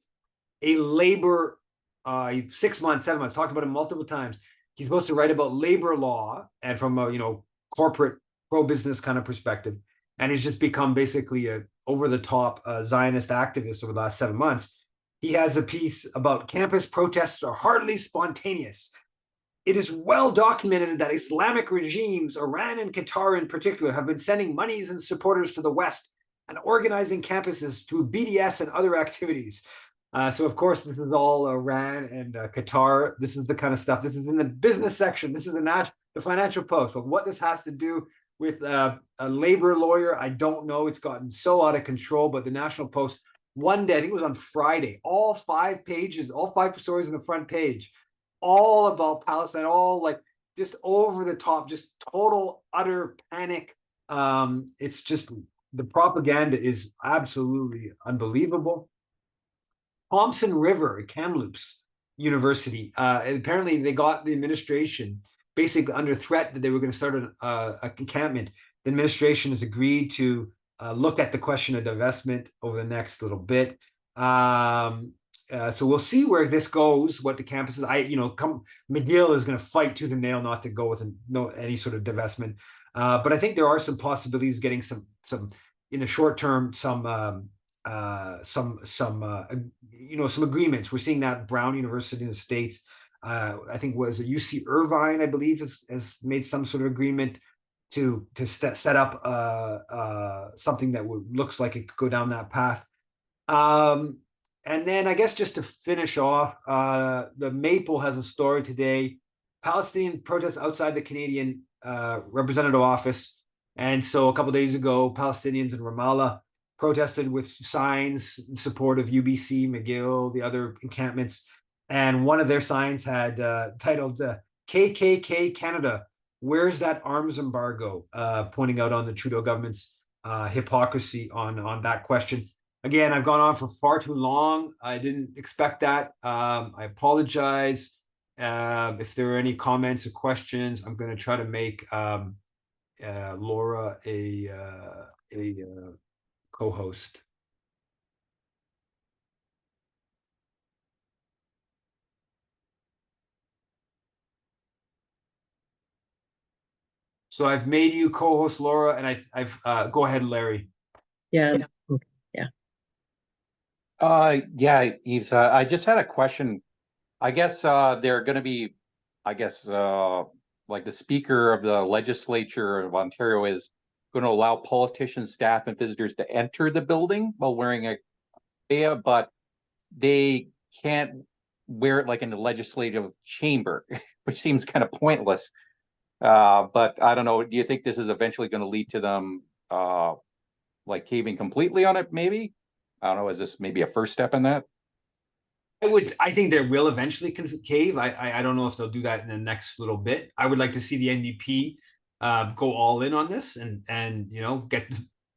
Speaker 1: a labor, 6 months, 7 months, talked about him multiple times. He's supposed to write about labor law and from a corporate pro-business kind of perspective, and he's just become basically a over-the-top Zionist activist over the last 7 months. He has a piece about campus protests are hardly spontaneous. It is well documented that Islamic regimes, Iran and Qatar in particular, have been sending monies and supporters to the West and organizing campuses through BDS and other activities. So of course, this is all Iran and Qatar. This is the kind of stuff. This is in the business section. This is the Financial Post. But what this has to do with a labor lawyer, I don't know. It's gotten so out of control. But the National Post, one day, I think it was on Friday, all 5 pages, all 5 stories on the front page, all about Palestine, all like just over the top, just total utter panic. It's just the propaganda is absolutely unbelievable. Thompson River at Kamloops University. Apparently, they got the administration basically under threat that they were going to start a encampment. The administration has agreed to look at the question of divestment over the next little bit. So we'll see where this goes, what the campus is. McGill is going to fight tooth and nail not to go with any sort of divestment. But I think there are some possibilities getting some in the short term, some agreements. We're seeing that Brown University in the States, I think was UC Irvine, I believe, has made some sort of agreement to set up something that looks like it could go down that path. And then I guess just to finish off, the Maple has a story today. Palestinian protests outside the Canadian representative office. And so a couple of days ago, Palestinians in Ramallah protested with signs in support of UBC, McGill, the other encampments. And one of their signs had titled KKK Canada, where's that arms embargo? Pointing out on the Trudeau government's hypocrisy on that question. Again, I've gone on for far too long. I didn't expect that. I apologize. If there are any comments or questions, I'm going to try to make Laura a co-host. So I've made you co-host, Laura, and I've go ahead, Larry.
Speaker 2: Yeah.
Speaker 3: Yeah, Yves, I just had a question. I guess they're going to be, like the Speaker of the Legislature of Ontario is going to allow politicians, staff, and visitors to enter the building while wearing a keffiyeh, but they can't wear it like in the legislative chamber, which seems kind of pointless. But I don't know. Do you think this is eventually going to lead to them like caving completely on it? Maybe. I don't know. Is this maybe a first step in that?
Speaker 1: I think they will eventually cave. I don't know if they'll do that in the next little bit. I would like to see the NDP go all in on this and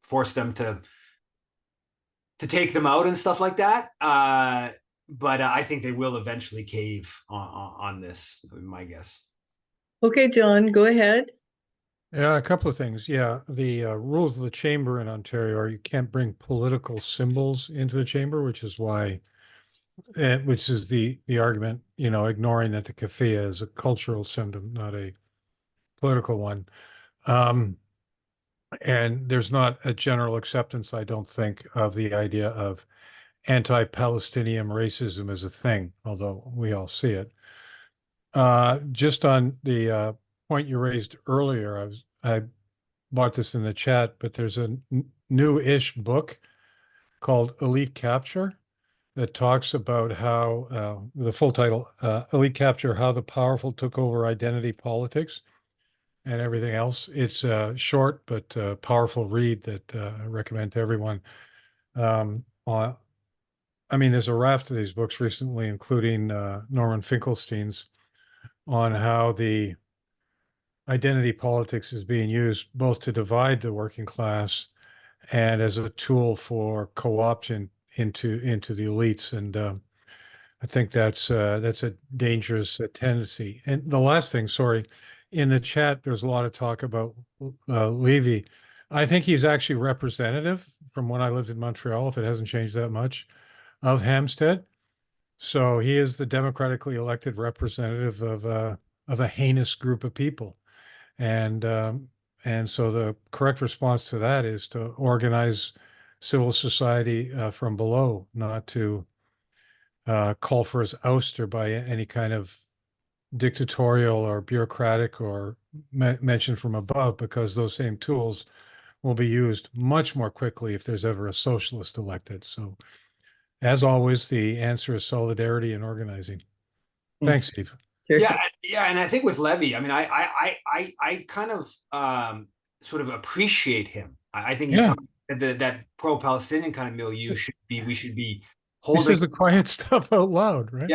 Speaker 1: force them to take them out and stuff like that. But I think they will eventually cave on this, my guess.
Speaker 2: Okay, John, go ahead.
Speaker 4: Yeah, a couple of things. Yeah, the rules of the chamber in Ontario are you can't bring political symbols into the chamber, which is why, which is the argument, ignoring that the keffiyeh is a cultural symbol, not a political one. And there's not a general acceptance, I don't think, of the idea of anti-Palestinian racism as a thing, although we all see it. Just on the point you raised earlier, I bought this in the chat, but there's a new-ish book called Elite Capture that talks about how the full title, Elite Capture: How the Powerful Took Over Identity Politics and Everything Else. It's a short but powerful read that I recommend to everyone. There's a raft of these books recently, including Norman Finkelstein's, on how the identity politics is being used both to divide the working class and as a tool for co-option into the elites. And I think that's a dangerous tendency. And the last thing, sorry, in the chat, there's a lot of talk about Levy. I think he's actually representative from when I lived in Montreal, if it hasn't changed that much, of Hampstead. So he is the democratically elected representative of a heinous group of people. And so the correct response to that is to organize civil society from below, not to call for his ouster by any kind of dictatorial or bureaucratic or mention from above, because those same tools will be used much more quickly if there's ever a socialist elected. So As always, the answer is solidarity and organizing. Thanks, Steve.
Speaker 2: Sure.
Speaker 1: Yeah, and I think with Levy, I mean, I kind of sort of appreciate him. I think he's
Speaker 4: Yeah.
Speaker 1: something that pro-Palestinian kind of milieu we should be
Speaker 4: He
Speaker 1: holding.
Speaker 4: says the quiet stuff out loud, right?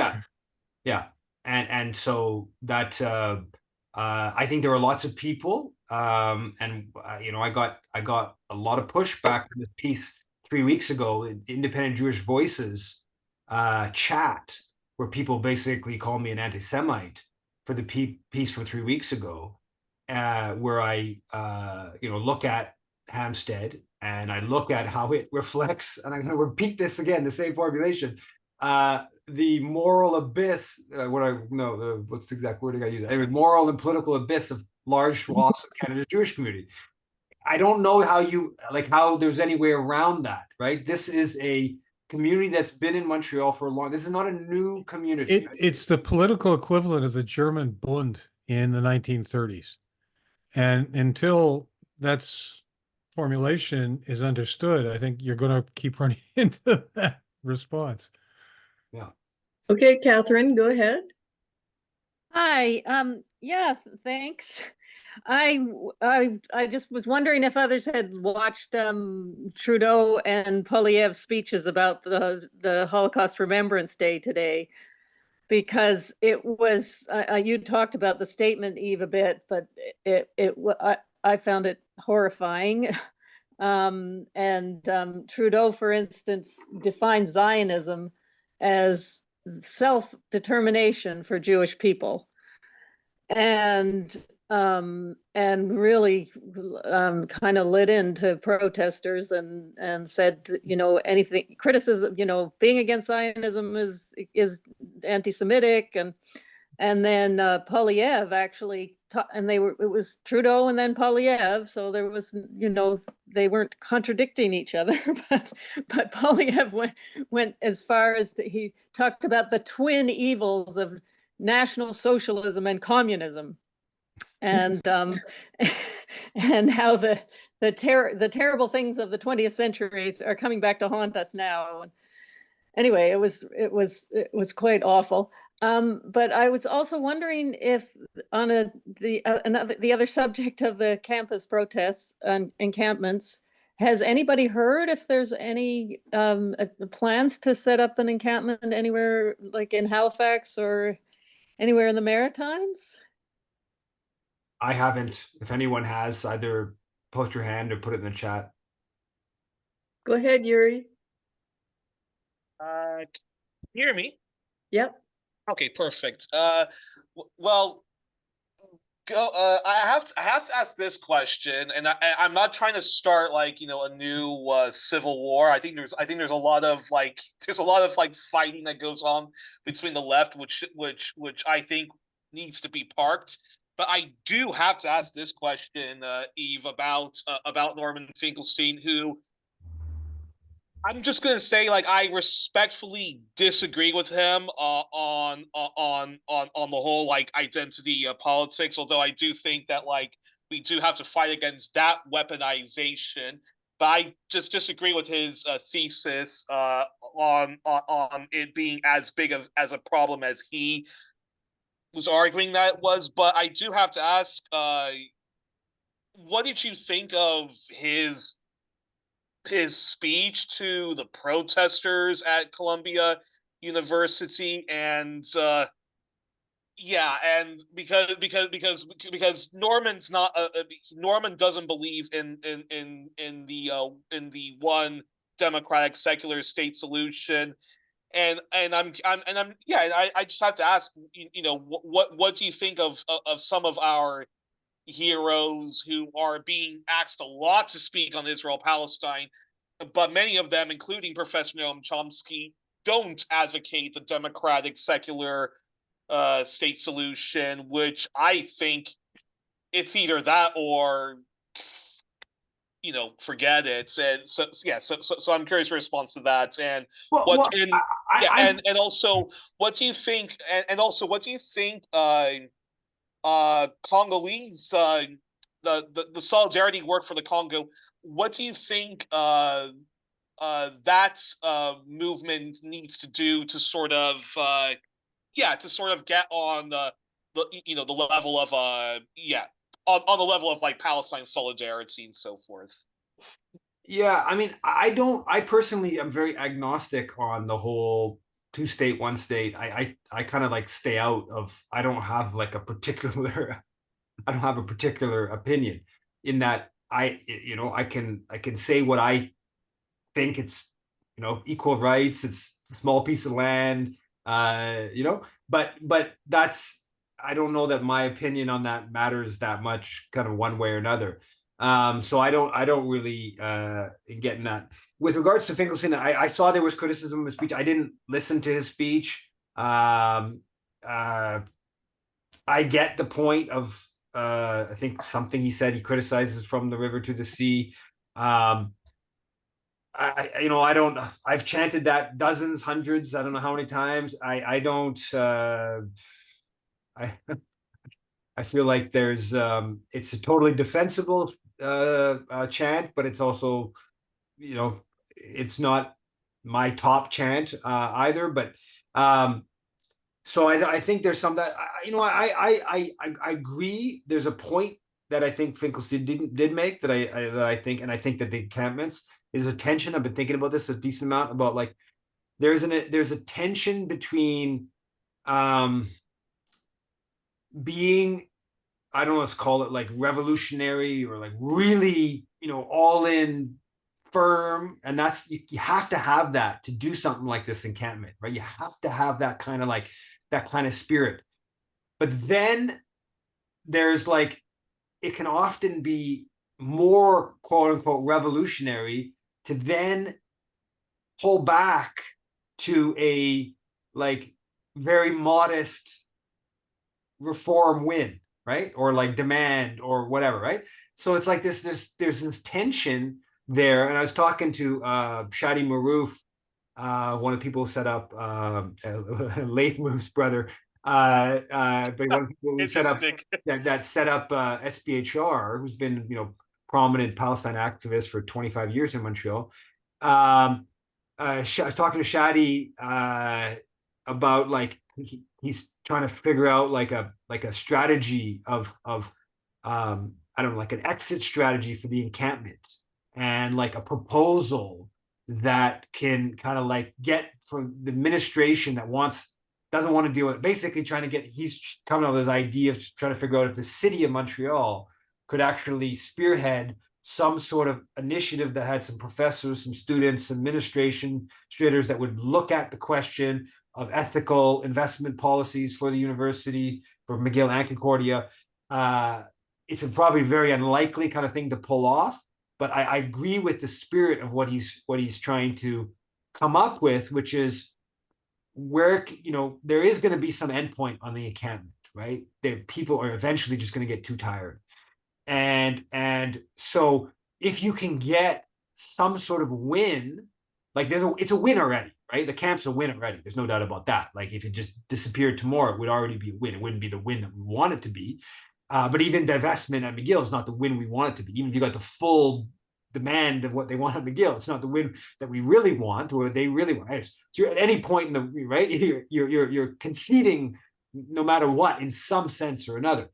Speaker 1: Yeah, and so that I think there are lots of people, and you know, I got a lot of pushback from this piece 3 weeks ago, Independent Jewish Voices chat, where people basically call me an anti-Semite for the piece from 3 weeks ago, where I you know, look at Hampstead and I look at how it reflects, and I'm going to repeat this again, the same formulation. The moral abyss, what's the exact wording I use? Anyway, moral and political abyss of large swaths of Canada's Jewish community. I don't know how there's any way around that, right? This is a community that's been in Montreal for a long. This is not a new community.
Speaker 4: It's the political equivalent of the German Bund in the 1930s. And until that's formulation is understood, I think you're going to keep running into that response.
Speaker 1: Yeah.
Speaker 2: Okay, Catherine, go ahead.
Speaker 5: Hi. Yeah, thanks. I just was wondering if others had watched Trudeau and Poilievre's speeches about the Holocaust Remembrance Day today, because it was you talked about the statement, Eve, a bit, but I found it horrifying. Trudeau, for instance, defined Zionism as self-determination for Jewish people, and really kind of lit into protesters and said, you know, anything criticism, you know, being against Zionism is anti-Semitic, and then Poilievre actually and it was Trudeau and then Poilievre, so there was, you know, they weren't contradicting each other, but Poilievre went as far as he talked about the twin evils of National Socialism and communism, and and how the terrible things of the 20th centuries are coming back to haunt us now. Anyway, it was quite awful. But I was also wondering if on the other subject of the campus protests and encampments, has anybody heard if there's any plans to set up an encampment anywhere, like in Halifax or anywhere in the Maritimes?
Speaker 1: I haven't. If anyone has, either post your hand or put it in the chat.
Speaker 2: Go ahead, Yuri.
Speaker 6: Can you hear me?
Speaker 2: Yep.
Speaker 6: Okay, perfect. Well, I have to ask this question, and I'm not trying to start, like, you know, a new civil war. I think there's a lot of fighting that goes on between the left, which I think needs to be parked. But I do have to ask this question, Eve, about Norman Finkelstein, who I'm just gonna say, like, I respectfully disagree with him on the whole, like, identity politics. Although I do think that, like, we do have to fight against that weaponization. But I just disagree with his thesis on it being as big as a problem as he was arguing that it was. But I do have to ask, what did you think of his speech to the protesters at Columbia University? And and because Norman's not Norman doesn't believe in the one democratic secular state solution. And I just have to ask, you know, what do you think of some of our heroes who are being asked a lot to speak on Israel-Palestine, but many of them, including Professor Noam Chomsky, don't advocate the democratic secular state solution, which I think it's either that or, you know, forget it. And so I'm curious your response to that. And and also, what do you think? And also, what do you think? Congolese, the solidarity work for the Congo. What do you think that movement needs to do to sort of get on the level of on the level of like Palestine solidarity and so forth.
Speaker 1: Yeah, I mean, I personally am very agnostic on the whole two state, one state. I kind of like stay out of, I don't have like a particular, I don't have a particular opinion in that I can say what I think. It's, equal rights, it's a small piece of land, but that's, I don't know that my opinion on that matters that much kind of one way or another. So I don't really get in that. With regards to Finkelstein, I saw there was criticism of his speech. I didn't listen to his speech. I get the point of I think something he said, he criticizes from the river to the sea. I don't, I've chanted that dozens, hundreds, I don't know how many times. I don't I I feel like there's it's a totally defensible chant, but it's also, it's not my top chant either. But so I think there's some that I agree. There's a point that I think Finkelstein did make that I think, and I think that the encampments is a tension. I've been thinking about this a decent amount about like there's a tension between being, I don't know, let's call it like revolutionary or like really, all in firm. And that's, you have to have that to do something like this encampment, right? You have to have that kind of like, that kind of spirit. But then there's like, it can often be more quote unquote revolutionary to then pull back to a like very modest reform win, right? Or like demand or whatever, right? So it's like there's this tension there. And I was talking to Shadi Maroof, one of the people who set up Lathmoof's brother, but one of the people who set up that set up SPHR, who's been prominent Palestine activist for 25 years in Montreal. I was talking to Shadi about like he's trying to figure out like a strategy of I don't know, like an exit strategy for the encampment, and like a proposal that can kind of like get from the administration that doesn't want to deal with it. Basically he's coming up with this idea of trying to figure out if the city of Montreal could actually spearhead some sort of initiative that had some professors, some students, some administrators that would look at the question of ethical investment policies for the university, for McGill and Concordia. It's a probably very unlikely kind of thing to pull off, but I agree with the spirit of what he's trying to come up with, which is where there is going to be some endpoint on the encampment, right? People are eventually just going to get too tired, and so if you can get some sort of win, like it's a win already, right? The camp's a win already. There's no doubt about that. Like if it just disappeared tomorrow, it would already be a win. It wouldn't be the win that we want it to be. But even divestment at McGill is not the win we want it to be. Even if you got the full demand of what they want at McGill, it's not the win that we really want or they really want. So you're at any point in the right, you're conceding no matter what in some sense or another.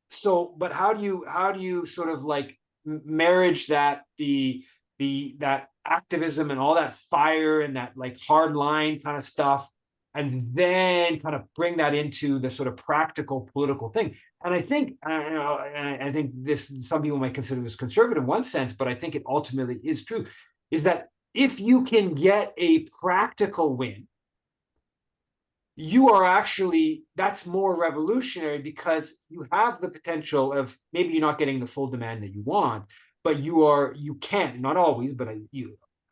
Speaker 1: So, but how do you sort of like marriage that that activism and all that fire and that like hard line kind of stuff, and then kind of bring that into the sort of practical political thing? And I think, I think this, some people might consider this conservative in one sense, but I think it ultimately is true, is that if you can get a practical win, you are actually, that's more revolutionary because you have the potential of, maybe you're not getting the full demand that you want, but you can, not always, but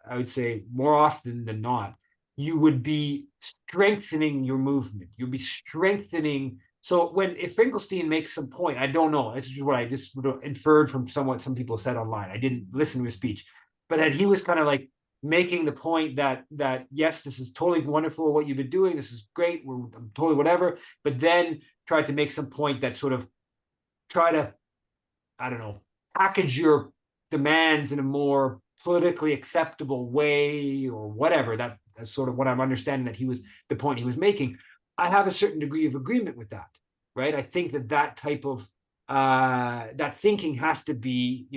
Speaker 1: I would say more often than not, you would be strengthening your movement. You'll be strengthening. So if Finkelstein makes some point, I don't know, this is what I just inferred from somewhat some people said online. I didn't listen to his speech, but that he was kind of like making the point that yes, this is totally wonderful what you've been doing. This is great. We're totally whatever. But then tried to make some point that sort of try to, I don't know, package your demands in a more politically acceptable way or whatever. That's sort of what I'm understanding that the point he was making. I have a certain degree of agreement with that, right? I think that type of that thinking has to be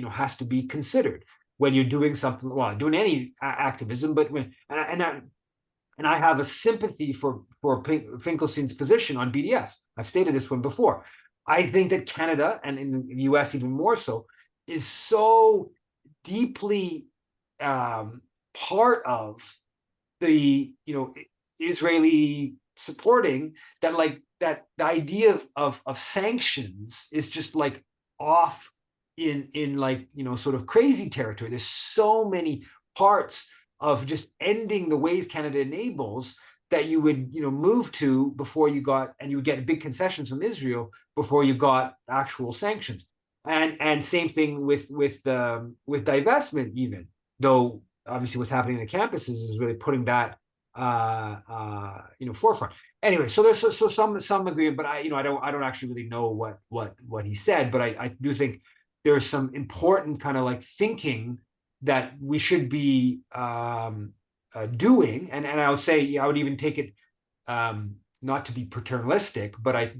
Speaker 1: considered when you're doing something, well, doing any activism, but and I have a sympathy for Finkelstein's position on BDS. I've stated this one before. I think that Canada, and in the US even more so, is so deeply part of the Israeli supporting that, like, that the idea of sanctions is just like off in like sort of crazy territory. There's so many parts of just ending the ways Canada enables that you would move to before you got, and you would get big concessions from Israel before you got actual sanctions. And same thing with divestment, even though obviously what's happening in the campuses is really putting that forefront. Anyway, so there's some agreement, but I don't actually really know what he said, but I do think there's some important kind of like thinking that we should be doing, and I would say I would even take it not to be paternalistic, but I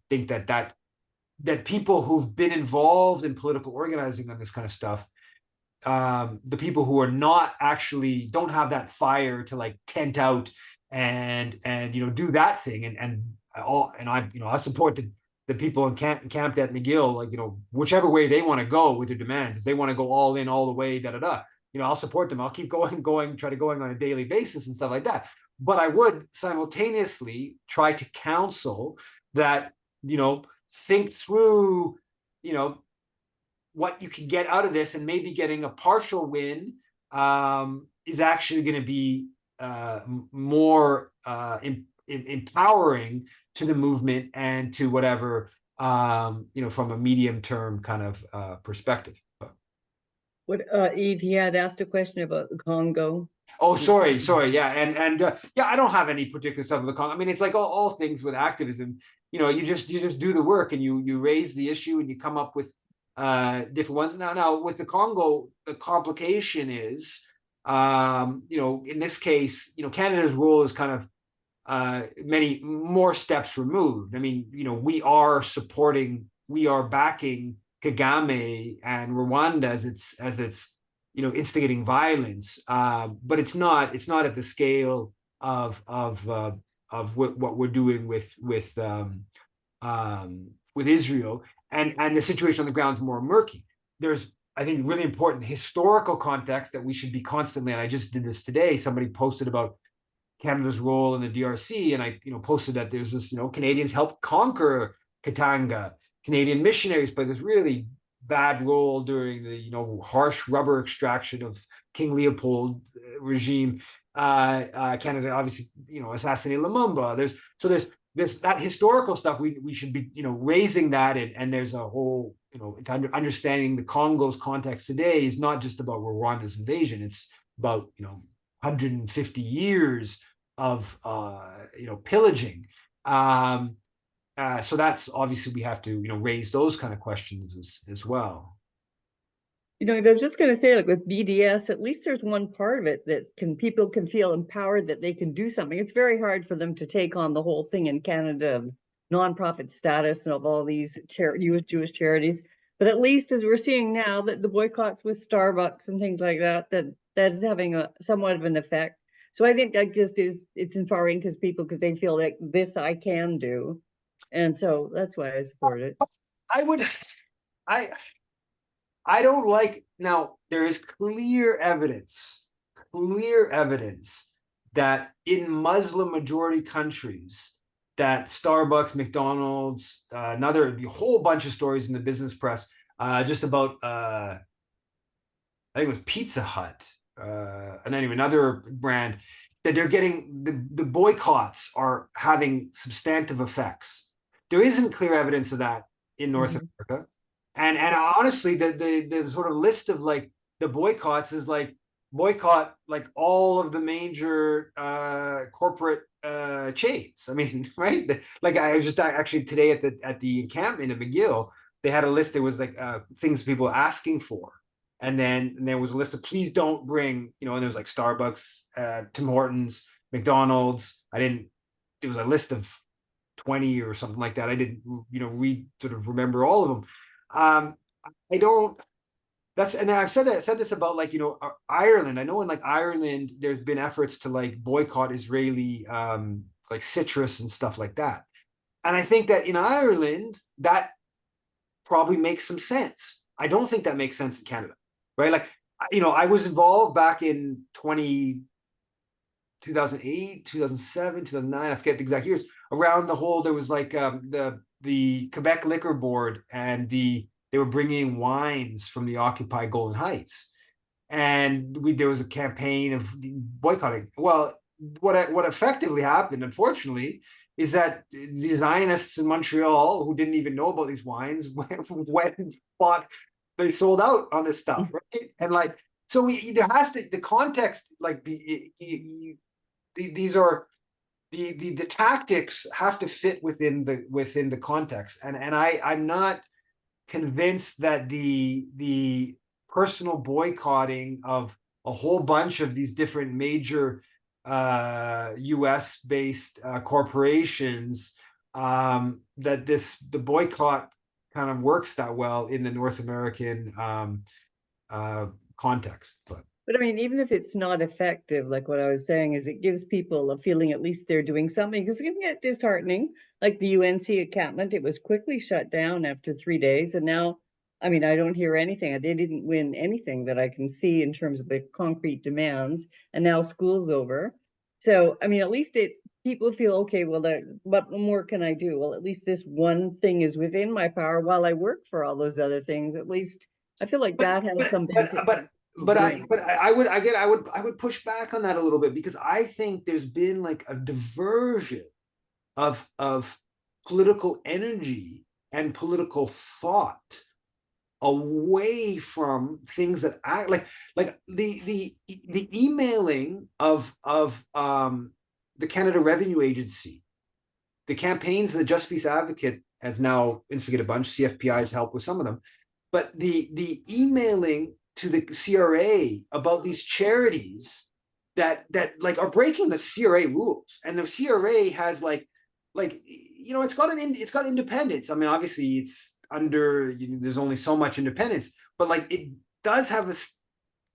Speaker 1: think that people who've been involved in political organizing on this kind of stuff, the people who are not actually don't have that fire to like tent out and do that thing, and I support the people camped at McGill, like whichever way they want to go with their demands. If they want to go all in all the way, I'll support them. I'll keep try to going on a daily basis and stuff like that. But I would simultaneously try to counsel that think through what you can get out of this, and maybe getting a partial win is actually going to be more empowering to the movement and to whatever from a medium term kind of perspective.
Speaker 2: What Eve, he had asked a question about the Congo.
Speaker 1: Oh, sorry, yeah, and yeah, I don't have any particular stuff with the Congo. I mean, it's like all things with activism. You just do the work, and you raise the issue, and you come up with different ones. Now with the Congo, the complication is, in this case, Canada's role is kind of many more steps removed. I mean, we are backing Kagame and Rwanda as it's instigating violence, but it's not at the scale of what we're doing with Israel, and the situation on the ground is more murky. There's, I think, really important historical context that we should be constantly, and I just did this today. Somebody posted about Canada's role in the DRC, and I posted that there's this Canadians helped conquer Katanga. Canadian missionaries played this really bad role during the harsh rubber extraction of King Leopold regime. Canada obviously assassinated Lumumba. There's that historical stuff we should be raising that, and there's a whole understanding the Congo's context today is not just about Rwanda's invasion. It's about 150 years of pillaging. So that's obviously we have to raise those kind of questions as well.
Speaker 2: I was just going to say, like with BDS, at least there's one part of it that people can feel empowered that they can do something. It's very hard for them to take on the whole thing in Canada of nonprofit status and of all these Jewish charities. But at least as we're seeing now that the boycotts with Starbucks and things like that is having a somewhat of an effect. So I think that just it's empowering because they feel like this I can do. And so that's why I support it.
Speaker 1: I don't like, now there is clear evidence that in Muslim majority countries that Starbucks, McDonald's, a whole bunch of stories in the business press just about I think it was Pizza Hut, and then another brand, that they're getting the boycotts are having substantive effects. There isn't clear evidence of that in North America. And honestly, the sort of list of like the boycotts is like boycott like all of the major corporate chains. I mean, right? Like I was just actually today at the encampment in McGill, they had a list. There was like things people were asking for, And then there was a list of please don't bring, you know, and there was like Starbucks, Tim Hortons, McDonald's. It was a list of 20 or something like that. I didn't, you know, sort of remember all of them. I don't, and I've said this about, like, you know, Ireland. I know in like Ireland, there's been efforts to like boycott Israeli, like citrus and stuff like that. And I think that in Ireland, that probably makes some sense. I don't think that makes sense in Canada, right? Like, you know, I was involved back in 2008, 2007, 2009, I forget the exact years, around the whole, there was like the Quebec Liquor Board, and they were bringing wines from the occupied Golden Heights. And there was a campaign of boycotting. Well, what effectively happened, unfortunately, is that the Zionists in Montreal, who didn't even know about these wines, went and bought, they sold out on this stuff, right? And like, so there has to, the context, like, these are the tactics have to fit within the context. And I'm not convinced that the personal boycotting of a whole bunch of these different major US based corporations, that the boycott kind of works that well in the North American context.
Speaker 2: But I mean, even if it's not effective, like what I was saying, is it gives people a feeling at least they're doing something, because it can get disheartening. Like the UNC encampment, it was quickly shut down after 3 days. And now, I mean, I don't hear anything. They didn't win anything that I can see in terms of the concrete demands. And now school's over. So, I mean, at least people feel, okay, well, what more can I do? Well, at least this one thing is within my power while I work for all those other things. At least I feel like that has some benefit.
Speaker 1: But I would push back on that a little bit, because I think there's been like a diversion of political energy and political thought away from things that act like the emailing of the Canada Revenue Agency, the campaigns that Just Peace Advocate have now instigated a bunch. CFPI has helped with some of them, but the emailing to the CRA about these charities that like are breaking the CRA rules, and the CRA has like you know, it's got independence. I mean, obviously it's under, you know, there's only so much independence, but like it does have a,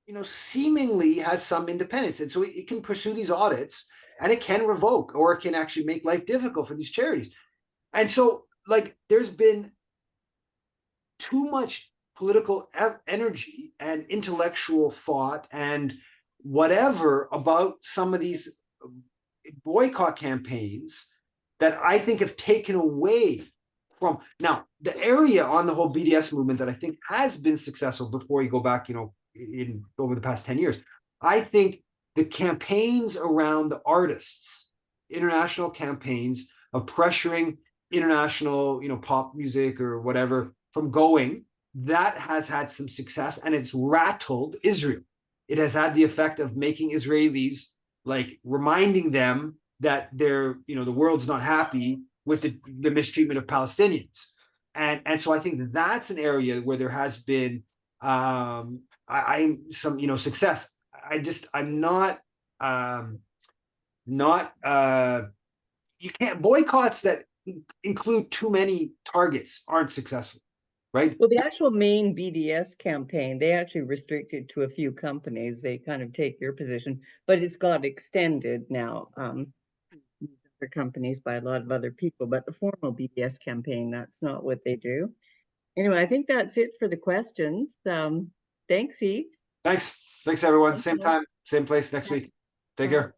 Speaker 1: you know, seemingly has some independence, and so it can pursue these audits, and it can revoke, or it can actually make life difficult for these charities. And so like there's been too much political energy and intellectual thought and whatever about some of these boycott campaigns that I think have taken away from, now the area on the whole BDS movement that I think has been successful, before you go back, you know, in over the past 10 years, I think the campaigns around the artists, international campaigns of pressuring international, you know, pop music or whatever from going, that has had some success, and it's rattled Israel. It has had the effect of making Israelis, like, reminding them that they're, you know, the world's not happy with the mistreatment of Palestinians. And so I think that's an area where there has been some, you know, success. I'm not you can't, boycotts that include too many targets aren't successful. Right.
Speaker 2: Well, the actual main BDS campaign, they actually restricted to a few companies. They kind of take your position, but it's got extended now, other companies by a lot of other people. But the formal BDS campaign, that's not what they do. Anyway, I think that's it for the questions. Thanks, Eve.
Speaker 1: Thanks everyone. Same time, same place next week. Take care.